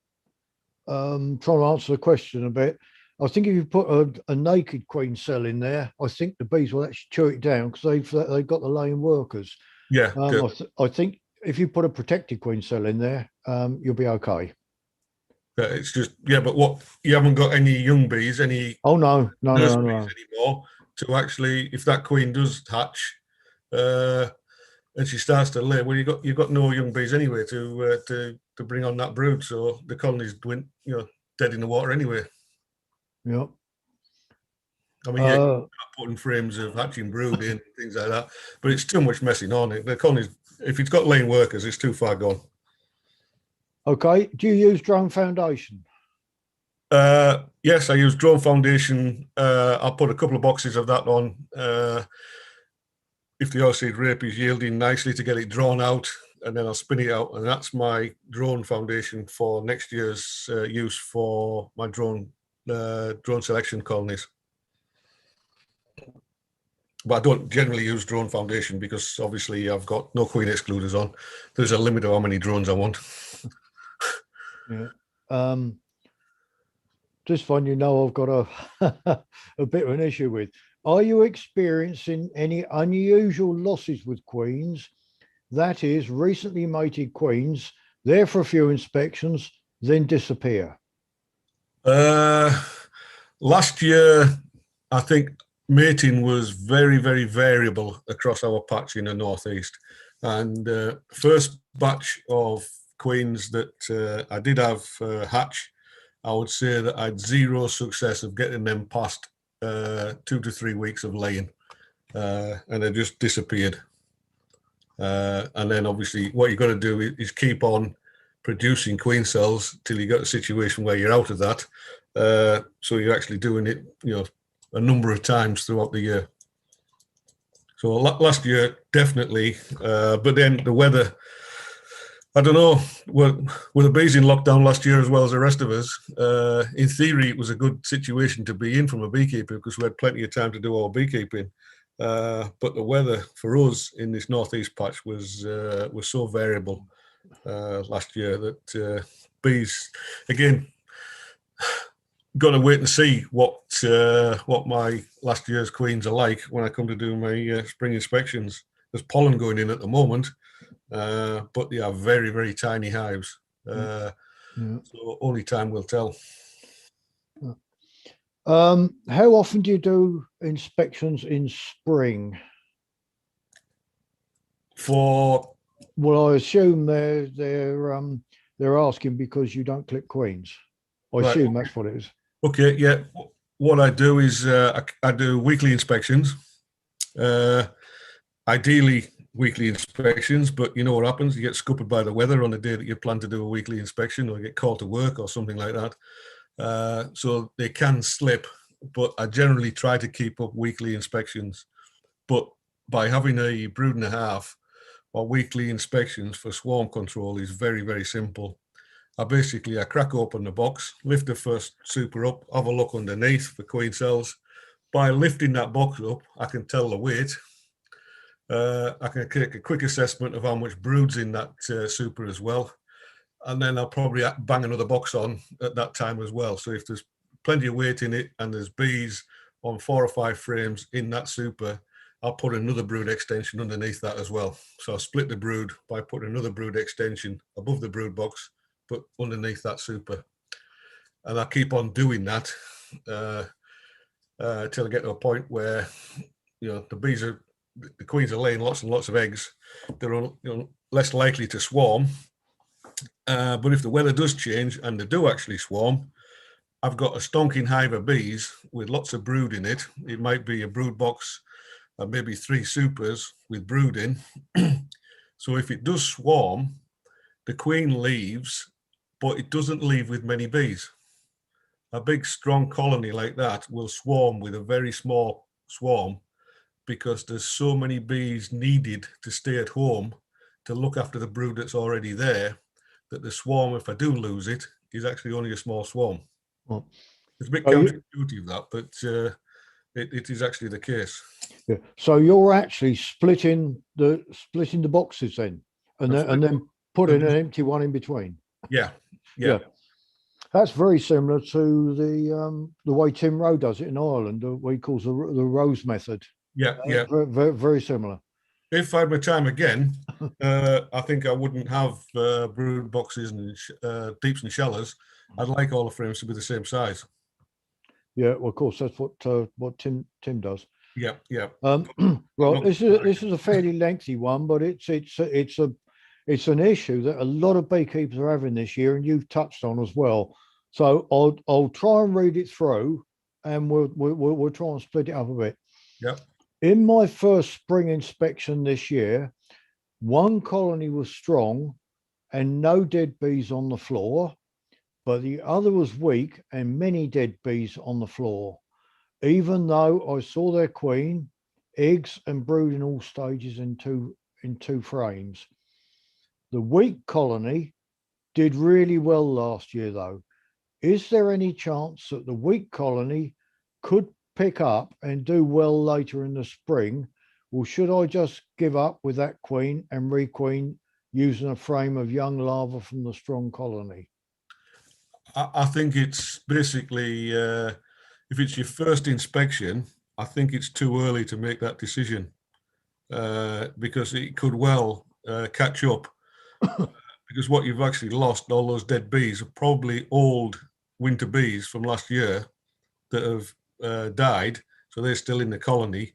Speaker 2: to answer the question a bit, I think if you put a naked queen cell in there, I think the bees will actually chew it down because they've got the laying workers.
Speaker 1: Yeah,
Speaker 2: I think if you put a protected queen cell in there, you'll be okay.
Speaker 1: it's just but what, you haven't got any young bees, any
Speaker 2: Oh no,
Speaker 1: bees anymore to actually, if that queen does hatch, and she starts to lay, well, you've got no young bees anyway to bring on that brood, so the colony's dead in the water anyway.
Speaker 2: Yep.
Speaker 1: I mean, you're putting frames of hatching brood in, things like that, but it's too much messing on it. The colony's, if it's got laying workers, it's too far gone.
Speaker 2: Okay. Do you use drone foundation?
Speaker 1: Yes, I use drone foundation. I'll put a couple of boxes of that on. If the oilseed rape is yielding nicely, to get it drawn out, and then I'll spin it out, and that's my drone foundation for next year's use for my drone selection colonies. But I don't generally use drone foundation because obviously I've got no queen excluders on. There's a limit of how many drones I want.
Speaker 2: Yeah. This one, I've got a bit of an issue with. Are you experiencing any unusual losses with queens? That is, recently mated queens, there for a few inspections, then disappear.
Speaker 1: Last year, I think mating was very, very variable across our patch in the northeast. And first batch of queens that I did have hatch, I would say that I had zero success of getting them past 2 to 3 weeks of laying, and they just disappeared. And then obviously what you've got to do is keep on producing queen cells till you get a situation where you're out of that. So you're actually doing it, a number of times throughout the year. So last year, definitely, but then the weather, I don't know, were the bees in lockdown last year as well as the rest of us? In theory, it was a good situation to be in from a beekeeper because we had plenty of time to do our beekeeping. But the weather for us in this northeast patch was so variable last year that bees, again, got to wait and see what my last year's queens are like when I come to do my spring inspections. There's pollen going in at the moment, but they are very, very tiny hives. So only time will tell.
Speaker 2: How often do you do inspections in spring? Well, I assume they're asking because you don't clip queens. I assume that's what it is.
Speaker 1: Okay, yeah. What I do is I do weekly inspections. ideally weekly inspections, but you know what happens? You get scuppered by the weather on the day that you plan to do a weekly inspection, or get called to work or something like that. So they can slip, but I generally try to keep up weekly inspections. But by having a brood and a half, or weekly inspections for swarm control is very, very simple. I crack open the box, lift the first super up, have a look underneath for queen cells. By lifting that box up, I can tell the weight. I can take a quick assessment of how much brood's in that super as well. And then I'll probably bang another box on at that time as well. So if there's plenty of weight in it and there's bees on 4 or 5 frames in that super, I'll put another brood extension underneath that as well. So I'll split the brood by putting another brood extension above the brood box, but underneath that super. And I keep on doing that till I get to a point where, the queens are laying lots and lots of eggs. They're less likely to swarm. But if the weather does change and they do actually swarm, I've got a stonking hive of bees with lots of brood in it. It might be a brood box and maybe 3 supers with brood in. So if it does swarm, the queen leaves, but it doesn't leave with many bees. A big, strong colony like that will swarm with a very small swarm, because there's so many bees needed to stay at home to look after the brood that's already there, that the swarm, if I do lose it, is actually only a small swarm.
Speaker 2: Well,
Speaker 1: it's a bit counterintuitive, that, but it is actually the case.
Speaker 2: Yeah. So you're actually splitting the boxes then, and then putting an empty one in between.
Speaker 1: Yeah.
Speaker 2: That's very similar to the way Tim Rowe does it in Ireland, what he calls the rose method.
Speaker 1: Yeah.
Speaker 2: Very, very, very similar.
Speaker 1: If I had my time again, I think I wouldn't have brood boxes and deeps and shellers. I'd like all the frames to be the same size.
Speaker 2: Yeah, well, of course, that's what Tim does.
Speaker 1: Yeah.
Speaker 2: Well, this is a fairly lengthy one, but it's an issue that a lot of beekeepers are having this year, and you've touched on as well. So I'll try and read it through, and we'll try and split it up a bit.
Speaker 1: Yeah.
Speaker 2: In my first spring inspection this year, one colony was strong and no dead bees on the floor, but the other was weak and many dead bees on the floor, even though I saw their queen, eggs and brood in all stages in two frames. The weak colony did really well last year, though. Is there any chance that the weak colony could pick up and do well later in the spring, or should I just give up with that queen and requeen using a frame of young larvae from the strong colony?
Speaker 1: I think it's basically, if it's your first inspection, I think it's too early to make that decision, because it could well catch up. Because what you've actually lost, all those dead bees, are probably old winter bees from last year that have died, so they're still in the colony,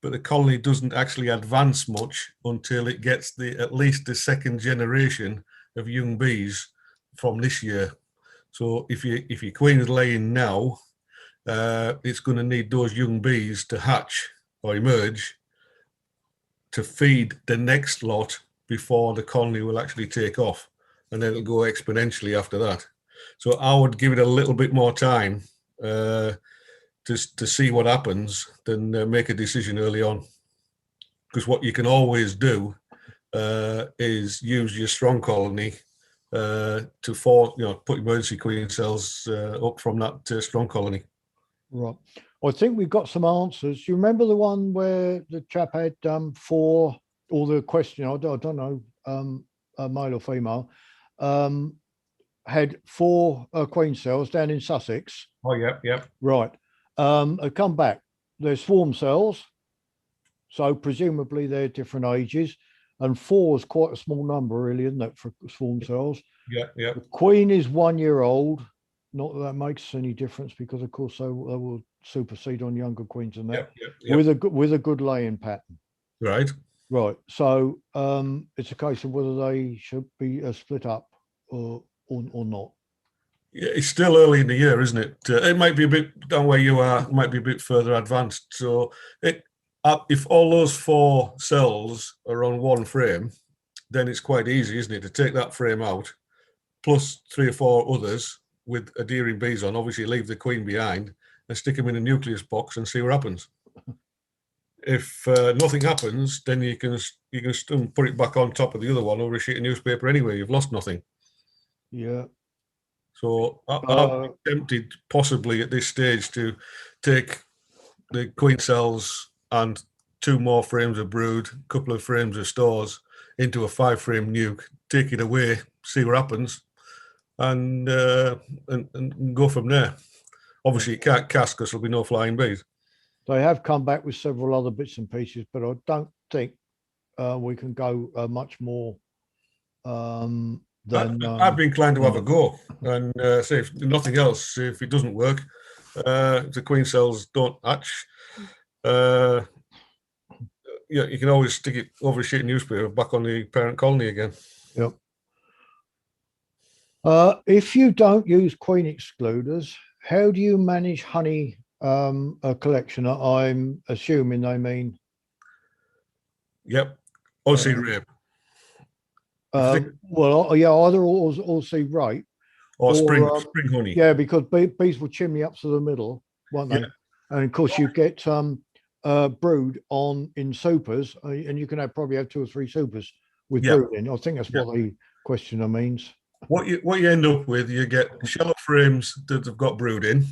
Speaker 1: but the colony doesn't actually advance much until it gets at least the second generation of young bees from this year. So if your queen is laying now, it's going to need those young bees to hatch or emerge to feed the next lot before the colony will actually take off, and then it'll go exponentially after that. So I would give it a little bit more time to see what happens than make a decision early on. Because what you can always do is use your strong colony to put emergency queen cells up from that strong colony.
Speaker 2: Right. I think we've got some answers. You remember the one where the chap had 4, or the question, I don't know, male or female, had 4 queen cells down in Sussex.
Speaker 1: Oh, yeah.
Speaker 2: Right. They come back. They're swarm cells, so presumably they're different ages, and 4 is quite a small number, really, isn't it, for swarm cells?
Speaker 1: Yeah.
Speaker 2: The queen is 1 year old. Not that makes any difference, because of course they will supersede on younger queens than that. Yep. With a good laying pattern.
Speaker 1: Right.
Speaker 2: So it's a case of whether they should be split up or not.
Speaker 1: Yeah, it's still early in the year, isn't it? It might be a bit down where you are, might be a bit further advanced. So if all those 4 cells are on one frame, then it's quite easy, isn't it, to take that frame out, plus 3 or 4 others with adhering bees on, obviously leave the queen behind, and stick them in a nucleus box and see what happens. If nothing happens, then you can still put it back on top of the other one over a sheet of newspaper anyway. You've lost nothing.
Speaker 2: Yeah.
Speaker 1: So I'm tempted possibly at this stage to take the queen cells and 2 more frames of brood, a couple of frames of stores into a 5-frame nuke, take it away, see what happens, and go from there. Obviously, it can't cast because there'll be no flying bees.
Speaker 2: They have come back with several other bits and pieces, but I don't think we can go much more than.
Speaker 1: I'd be inclined to have a go and say, if nothing else, if it doesn't work, if the queen cells don't hatch, you can always stick it over a sheet of newspaper back on the parent colony again.
Speaker 2: Yep. If you don't use queen excluders, how do you manage honey collection? I'm assuming they mean.
Speaker 1: Yep. Oilseed rape.
Speaker 2: Well, yeah, either all seed rape
Speaker 1: or spring honey.
Speaker 2: Yeah, because bees will chimney up to the middle, won't they? Yeah. And of course, you get brood in supers, and you can probably have 2 or 3 supers with brood in. I think that's what the questioner means.
Speaker 1: What you end up with, you get shallow frames that have got brood in,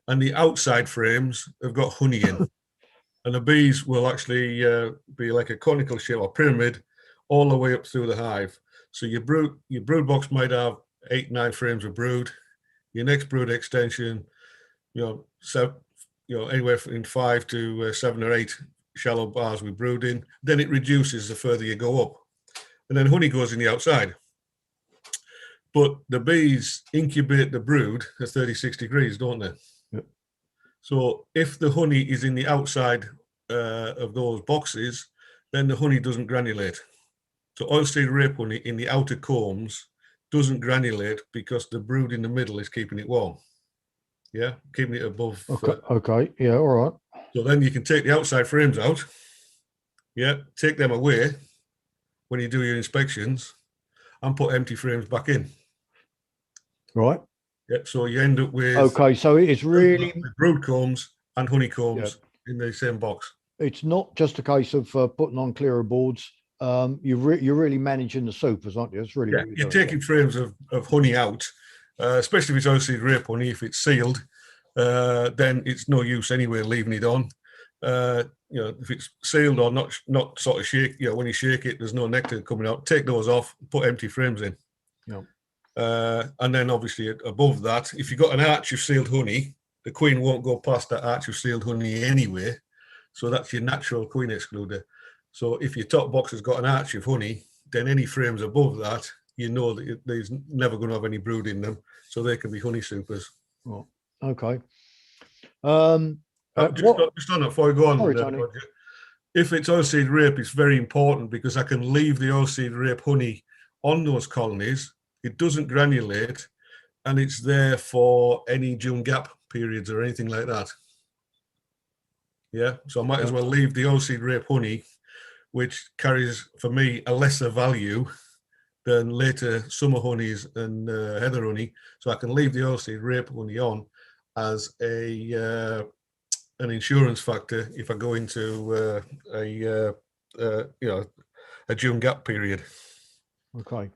Speaker 1: and the outside frames have got honey in. And the bees will actually be like a conical shape or pyramid all the way up through the hive. So your brood box might have 8, 9 frames of brood. Your next brood extension, anywhere from 5 to 7 or 8 shallow bars with brood in. Then it reduces the further you go up, and then honey goes in the outside. But the bees incubate the brood at 36 degrees, don't they?
Speaker 2: Yep.
Speaker 1: So if the honey is in the outside of those boxes, then the honey doesn't granulate. So oilseed rape honey in the outer combs doesn't granulate because the brood in the middle is keeping it warm. Yeah, keeping it above.
Speaker 2: Okay. Yeah. All right.
Speaker 1: So then you can take the outside frames out. Yeah, take them away when you do your inspections, and put empty frames back in.
Speaker 2: Right.
Speaker 1: Yeah. So you end up with.
Speaker 2: Okay. So it's really
Speaker 1: brood combs and honeycombs in the same box.
Speaker 2: It's not just a case of putting on clearer boards. You're really managing the supers, aren't you? It's really.
Speaker 1: Yeah, you're taking frames of honey out, especially if it's oilseed rape honey. If it's sealed, then it's no use anyway leaving it on. If it's sealed or not sort of shake, when you shake it, there's no nectar coming out. Take those off, put empty frames in.
Speaker 2: Yeah.
Speaker 1: And then obviously above that, if you've got an arch of sealed honey, the queen won't go past that arch of sealed honey anyway. So that's your natural queen excluder. So if your top box has got an arch of honey, then any frames above that, you know that there's never going to have any brood in them. So they can be honey supers.
Speaker 2: Oh, okay.
Speaker 1: Just on that before I go on,
Speaker 2: Roger,
Speaker 1: if it's oilseed rape, it's very important because I can leave the oilseed rape honey on those colonies. It doesn't granulate, and it's there for any June gap periods or anything like that. Yeah, so I might as well leave the oilseed rape honey, which carries for me a lesser value than later summer honeys and heather honey. So I can leave the oilseed rape honey on as an insurance factor if I go into a June gap period.
Speaker 2: Okay.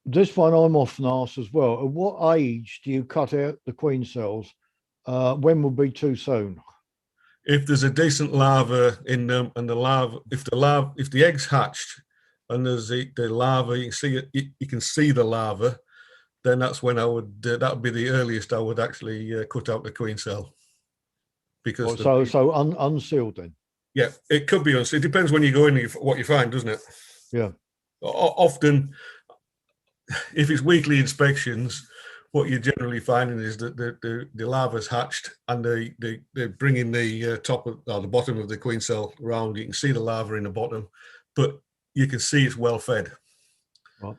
Speaker 2: This one I'm often asked as well. At what age do you cut out the queen cells? When will be too soon?
Speaker 1: If there's a decent larva in them, and if the egg's hatched and there's the larva, you can see the larva, then that's when I would. That would be the earliest I would actually cut out the queen cell. Because
Speaker 2: unsealed then.
Speaker 1: Yeah, it could be unsealed. It depends when you go in what you find, doesn't it?
Speaker 2: Yeah.
Speaker 1: Often, if it's weekly inspections, what you're generally finding is that the larva's hatched and they're bringing the top or the bottom of the queen cell around. You can see the larva in the bottom, but you can see it's well fed.
Speaker 2: Right.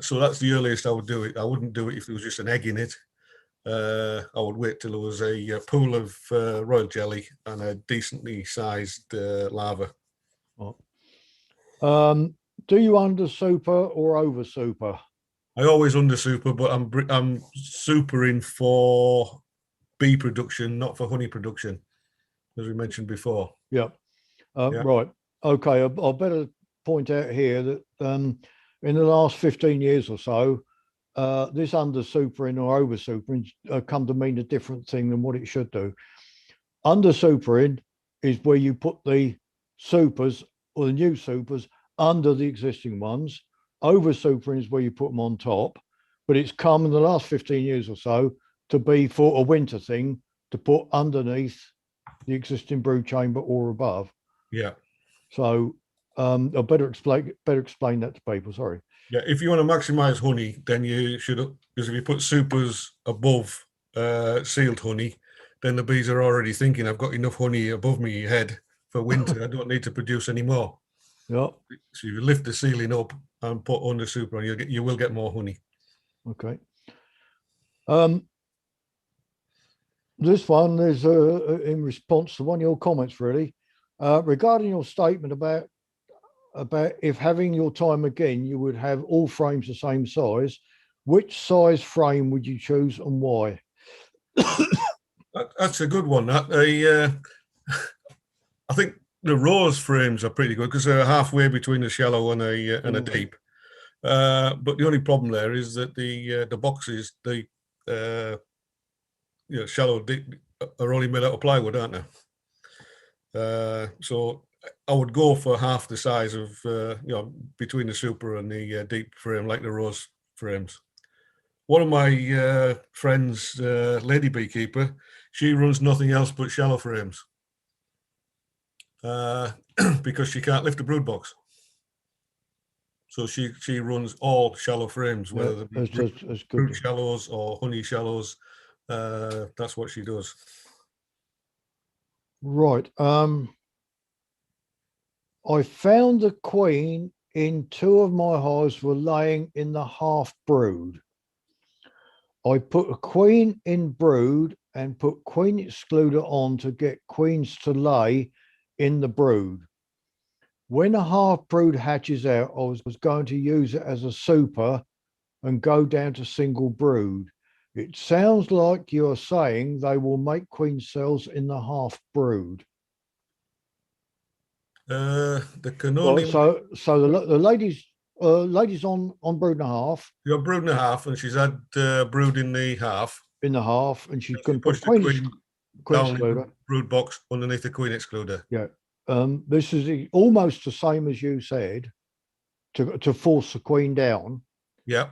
Speaker 1: So that's the earliest I would do it. I wouldn't do it if there was just an egg in it. I would wait till there was a pool of royal jelly and a decently sized larva.
Speaker 2: Do you under super or over super?
Speaker 1: I always under super, but I'm supering for bee production, not for honey production, as we mentioned before.
Speaker 2: Yeah.
Speaker 1: Yeah.
Speaker 2: Right. Okay. I better point out here that in the last 15 years or so, this under supering or over supering come to mean a different thing than what it should do. Under supering is where you put the supers or the new supers under the existing ones. Over supering is where you put them on top. But it's come in the last 15 years or so to be for a winter thing to put underneath the existing brood chamber or above.
Speaker 1: Yeah.
Speaker 2: So I better explain that to people. Sorry.
Speaker 1: Yeah. If you want to maximize honey, then you should, because if you put supers above sealed honey, then the bees are already thinking, I've got enough honey above my head for winter. I don't need to produce any more.
Speaker 2: Yeah.
Speaker 1: So you lift the ceiling up and put under super, and you will get more honey.
Speaker 2: Okay. This one is in response to one of your comments, really, regarding your statement about if having your time again, you would have all frames the same size. Which size frame would you choose and why?
Speaker 1: That's a good one. I think the rose frames are pretty good because they're halfway between a shallow and a deep. But the only problem there is that the boxes, the shallow deep, are only made out of plywood, aren't they? So I would go for half the size of between the super and the deep frame, like the rose frames. One of my friends, lady beekeeper, she runs nothing else but shallow frames because she can't lift a brood box. So she runs all shallow frames, whether they be brood shallows or honey shallows. That's what she does.
Speaker 2: Right. I found the queen in two of my hives were laying in the half brood. I put a queen in brood and put queen excluder on to get queens to lay in the brood. When a half brood hatches out, I was going to use it as a super and go down to single brood. It sounds like you're saying they will make queen cells in the half brood.
Speaker 1: The can only
Speaker 2: so the ladies on brood and a half.
Speaker 1: You're brood and a half, and she's had brood in the half.
Speaker 2: In the half, and she's going to
Speaker 1: put
Speaker 2: queen
Speaker 1: down
Speaker 2: excluder.
Speaker 1: in the brood box underneath the queen excluder.
Speaker 2: Yeah. This is almost the same as you said, to force the queen down.
Speaker 1: Yeah.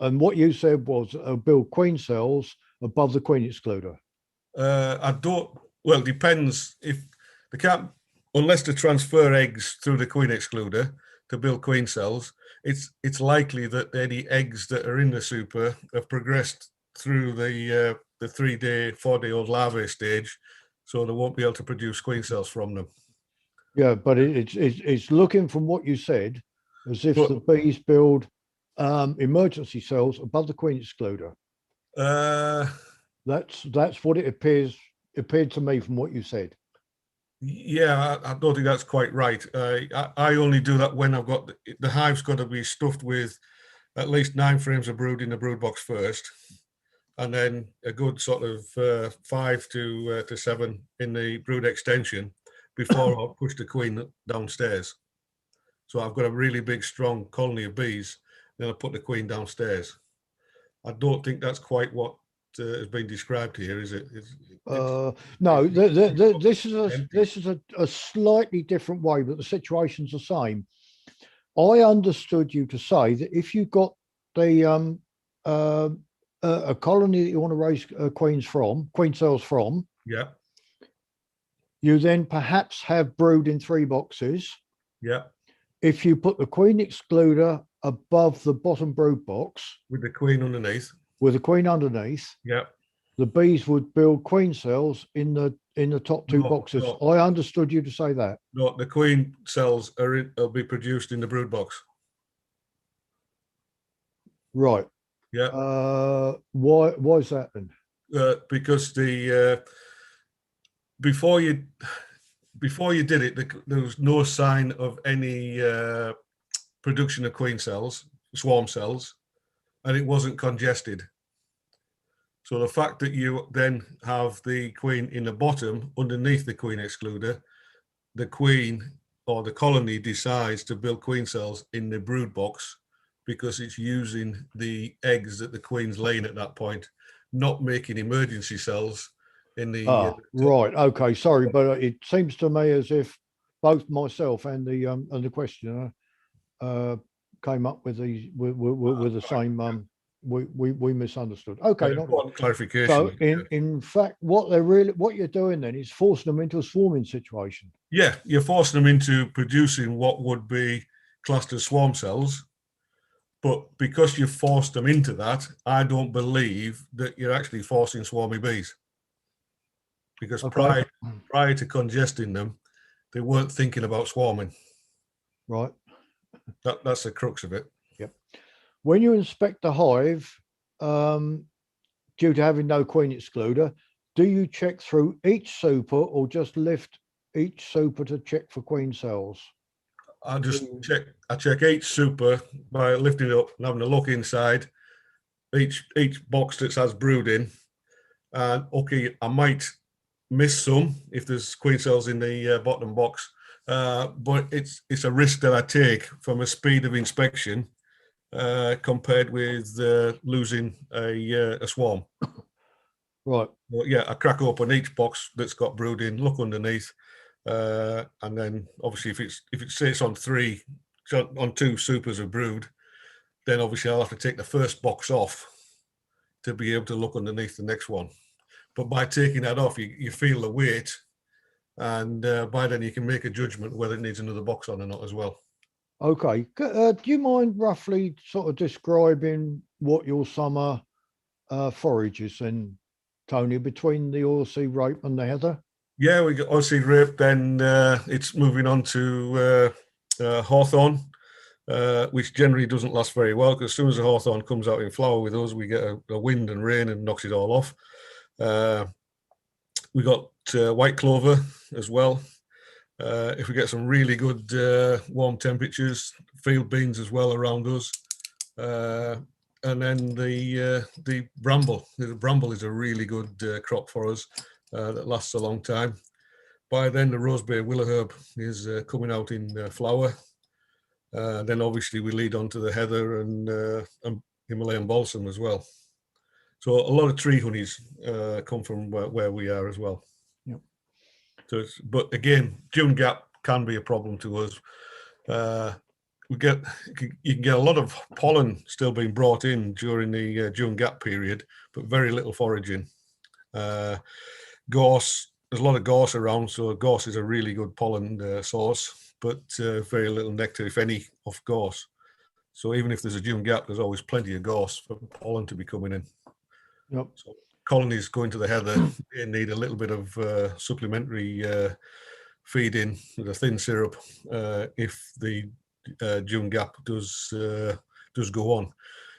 Speaker 2: And what you said was build queen cells above the queen excluder.
Speaker 1: I don't. Well, depends if they can't, unless they transfer eggs through the queen excluder to build queen cells. It's likely that any eggs that are in the super have progressed through the 3-day, 4-day-old larvae stage, so they won't be able to produce queen cells from them.
Speaker 2: Yeah, but it's looking from what you said as if the bees build emergency cells above the queen excluder. That's what it appeared to me from what you said.
Speaker 1: Yeah, I don't think that's quite right. I only do that when I've got the hive's got to be stuffed with at least 9 frames of brood in the brood box first, and then a good sort of 5 to 7 in the brood extension before I push the queen downstairs. So I've got a really big, strong colony of bees. Then I put the queen downstairs. I don't think that's quite what has been described here, is it?
Speaker 2: No, this is a slightly different way, but the situation's the same. I understood you to say that if you've got the a colony that you want to raise queen cells from,
Speaker 1: yeah,
Speaker 2: you then perhaps have brood in 3 boxes.
Speaker 1: Yeah.
Speaker 2: If you put the queen excluder above the bottom brood box
Speaker 1: with the queen underneath,
Speaker 2: yeah, the bees would build queen cells in the top 2 boxes. I understood you to say that.
Speaker 1: No, the queen cells will be produced in the brood box.
Speaker 2: Right.
Speaker 1: Yeah.
Speaker 2: Why is that then?
Speaker 1: Because the before you did it, there was no sign of any production of queen cells, swarm cells, and it wasn't congested. So the fact that you then have the queen in the bottom underneath the queen excluder, the queen or the colony decides to build queen cells in the brood box because it's using the eggs that the queen's laying at that point, not making emergency cells in the
Speaker 2: Right. Okay. Sorry, but it seems to me as if both myself and the questioner came up with these with the same. We misunderstood. Okay.
Speaker 1: important clarification.
Speaker 2: So in fact, what you're doing then is forcing them into a swarming situation.
Speaker 1: Yeah, you're forcing them into producing what would be classed as swarm cells. But because you've forced them into that, I don't believe that you're actually forcing swarmy bees. Because
Speaker 2: Okay.
Speaker 1: prior to congesting them, they weren't thinking about swarming.
Speaker 2: Right.
Speaker 1: That's the crux of it.
Speaker 2: Yep. When you inspect the hive, due to having no queen excluder, do you check through each super or just lift each super to check for queen cells?
Speaker 1: I check each super by lifting it up and having a look inside each box that has brood in. And okay, I might miss some if there's queen cells in the bottom box, but it's a risk that I take from a speed of inspection compared with losing a swarm.
Speaker 2: Right.
Speaker 1: But yeah, I crack open each box that's got brood in, look underneath, and then obviously if it sits on two supers of brood, then obviously I'll have to take the first box off to be able to look underneath the next one. But by taking that off, you feel the weight, and by then you can make a judgment whether it needs another box on or not as well.
Speaker 2: Okay. Do you mind roughly sort of describing what your summer forage is then, Tony, between the oilseed rape and the heather?
Speaker 1: Yeah, we got oilseed rape, then it's moving on to hawthorn, which generally doesn't last very well because as soon as the hawthorn comes out in flower with us, we get a wind and rain and knocks it all off. We got white clover as well. If we get some really good warm temperatures, field beans as well around us. And then the bramble. The bramble is a really good crop for us that lasts a long time. By then, the roseberry willow herb is coming out in flower. Then obviously we lead on to the heather and Himalayan balsam as well. So a lot of tree honeys come from where we are as well.
Speaker 2: Yep.
Speaker 1: So but again, June gap can be a problem to us. You can get a lot of pollen still being brought in during the June gap period, but very little foraging. Gorse, there's a lot of gorse around, so gorse is a really good pollen source, but very little nectar, if any, off gorse. So even if there's a June gap, there's always plenty of gorse for pollen to be coming in.
Speaker 2: Yep.
Speaker 1: So colonies going to the heather, they need a little bit of supplementary feeding with a thin syrup if the June gap does go on.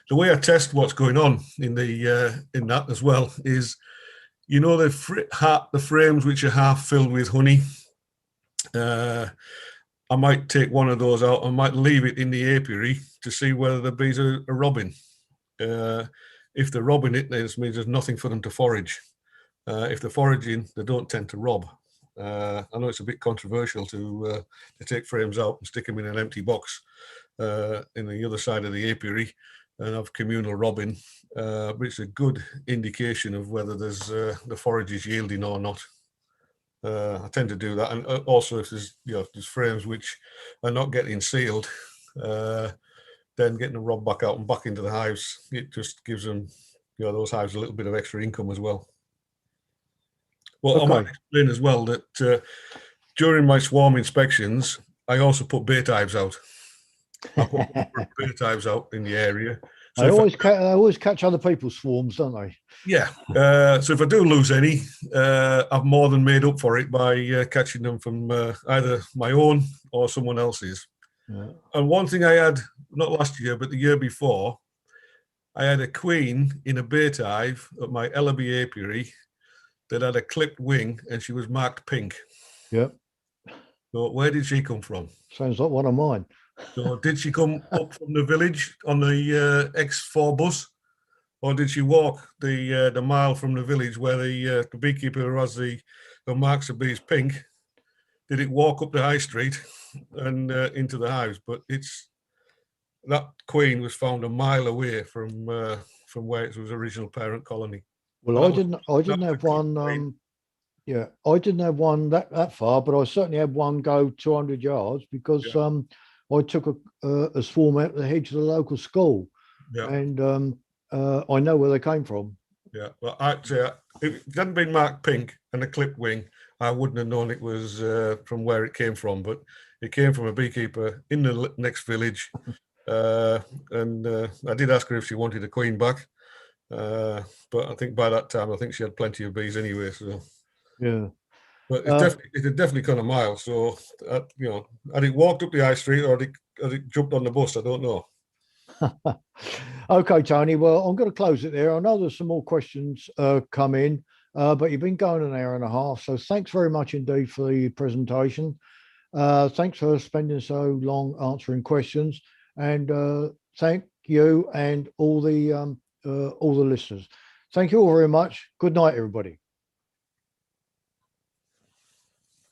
Speaker 1: The way I test what's going on in that as well is, you know, the frames which are half filled with honey. I might take one of those out. I might leave it in the apiary to see whether the bees are robbing. If they're robbing it, then it means there's nothing for them to forage. If they're foraging, they don't tend to rob. I know it's a bit controversial to take frames out and stick them in an empty box in the other side of the apiary and have communal robbing, but it's a good indication of whether there's the forage is yielding or not. I tend to do that, and also if there's frames which are not getting sealed, then getting them robbed back out and back into the hives, it just gives them, those hives a little bit of extra income as well. Well, okay. I might explain as well that during my swarm inspections, I also put bait hives out. I put bait hives out in the area.
Speaker 2: So they always catch other people's swarms, don't they?
Speaker 1: Yeah. So if I do lose any, I've more than made up for it by catching them from either my own or someone else's. Yeah. And one thing I had, not last year, but the year before, I had a queen in a bait hive at my Ellaby apiary that had a clipped wing, and she was marked pink.
Speaker 2: Yep.
Speaker 1: So where did she come from?
Speaker 2: Sounds like one of mine.
Speaker 1: So did she come up from the village on the X4 bus, or did she walk the mile from the village where the beekeeper who has the marks of bees pink? Did it walk up the high street and into the hives? But that queen was found a mile away from where it was original parent colony.
Speaker 2: Well,
Speaker 1: But
Speaker 2: I didn't. I
Speaker 1: that
Speaker 2: didn't
Speaker 1: was a
Speaker 2: have
Speaker 1: clipped
Speaker 2: one.
Speaker 1: queen.
Speaker 2: Yeah, I didn't have one that far, but I certainly had one go 200 yards because
Speaker 1: Yeah,
Speaker 2: I took a swarm out the hedge of the local school,
Speaker 1: yeah,
Speaker 2: and I know where they came from.
Speaker 1: yeah. Well, actually, if it hadn't been marked pink and a clipped wing, I wouldn't have known it was from where it came from. But it came from a beekeeper in the next village, and I did ask her if she wanted a queen back, but I think by that time, I think she had plenty of bees anyway. So,
Speaker 2: Yeah.
Speaker 1: but
Speaker 2: Uh,
Speaker 1: it had definitely gone a mile. So, had it walked up the high street or had it jumped on the bus? I don't know.
Speaker 2: okay, Tony. Well, I'm going to close it there. I know there's some more questions come in, but you've been going an hour and a half, so thanks very much indeed for the presentation. Thanks for spending so long answering questions, and thank you and all the listeners. Thank you all very much. Good night, everybody.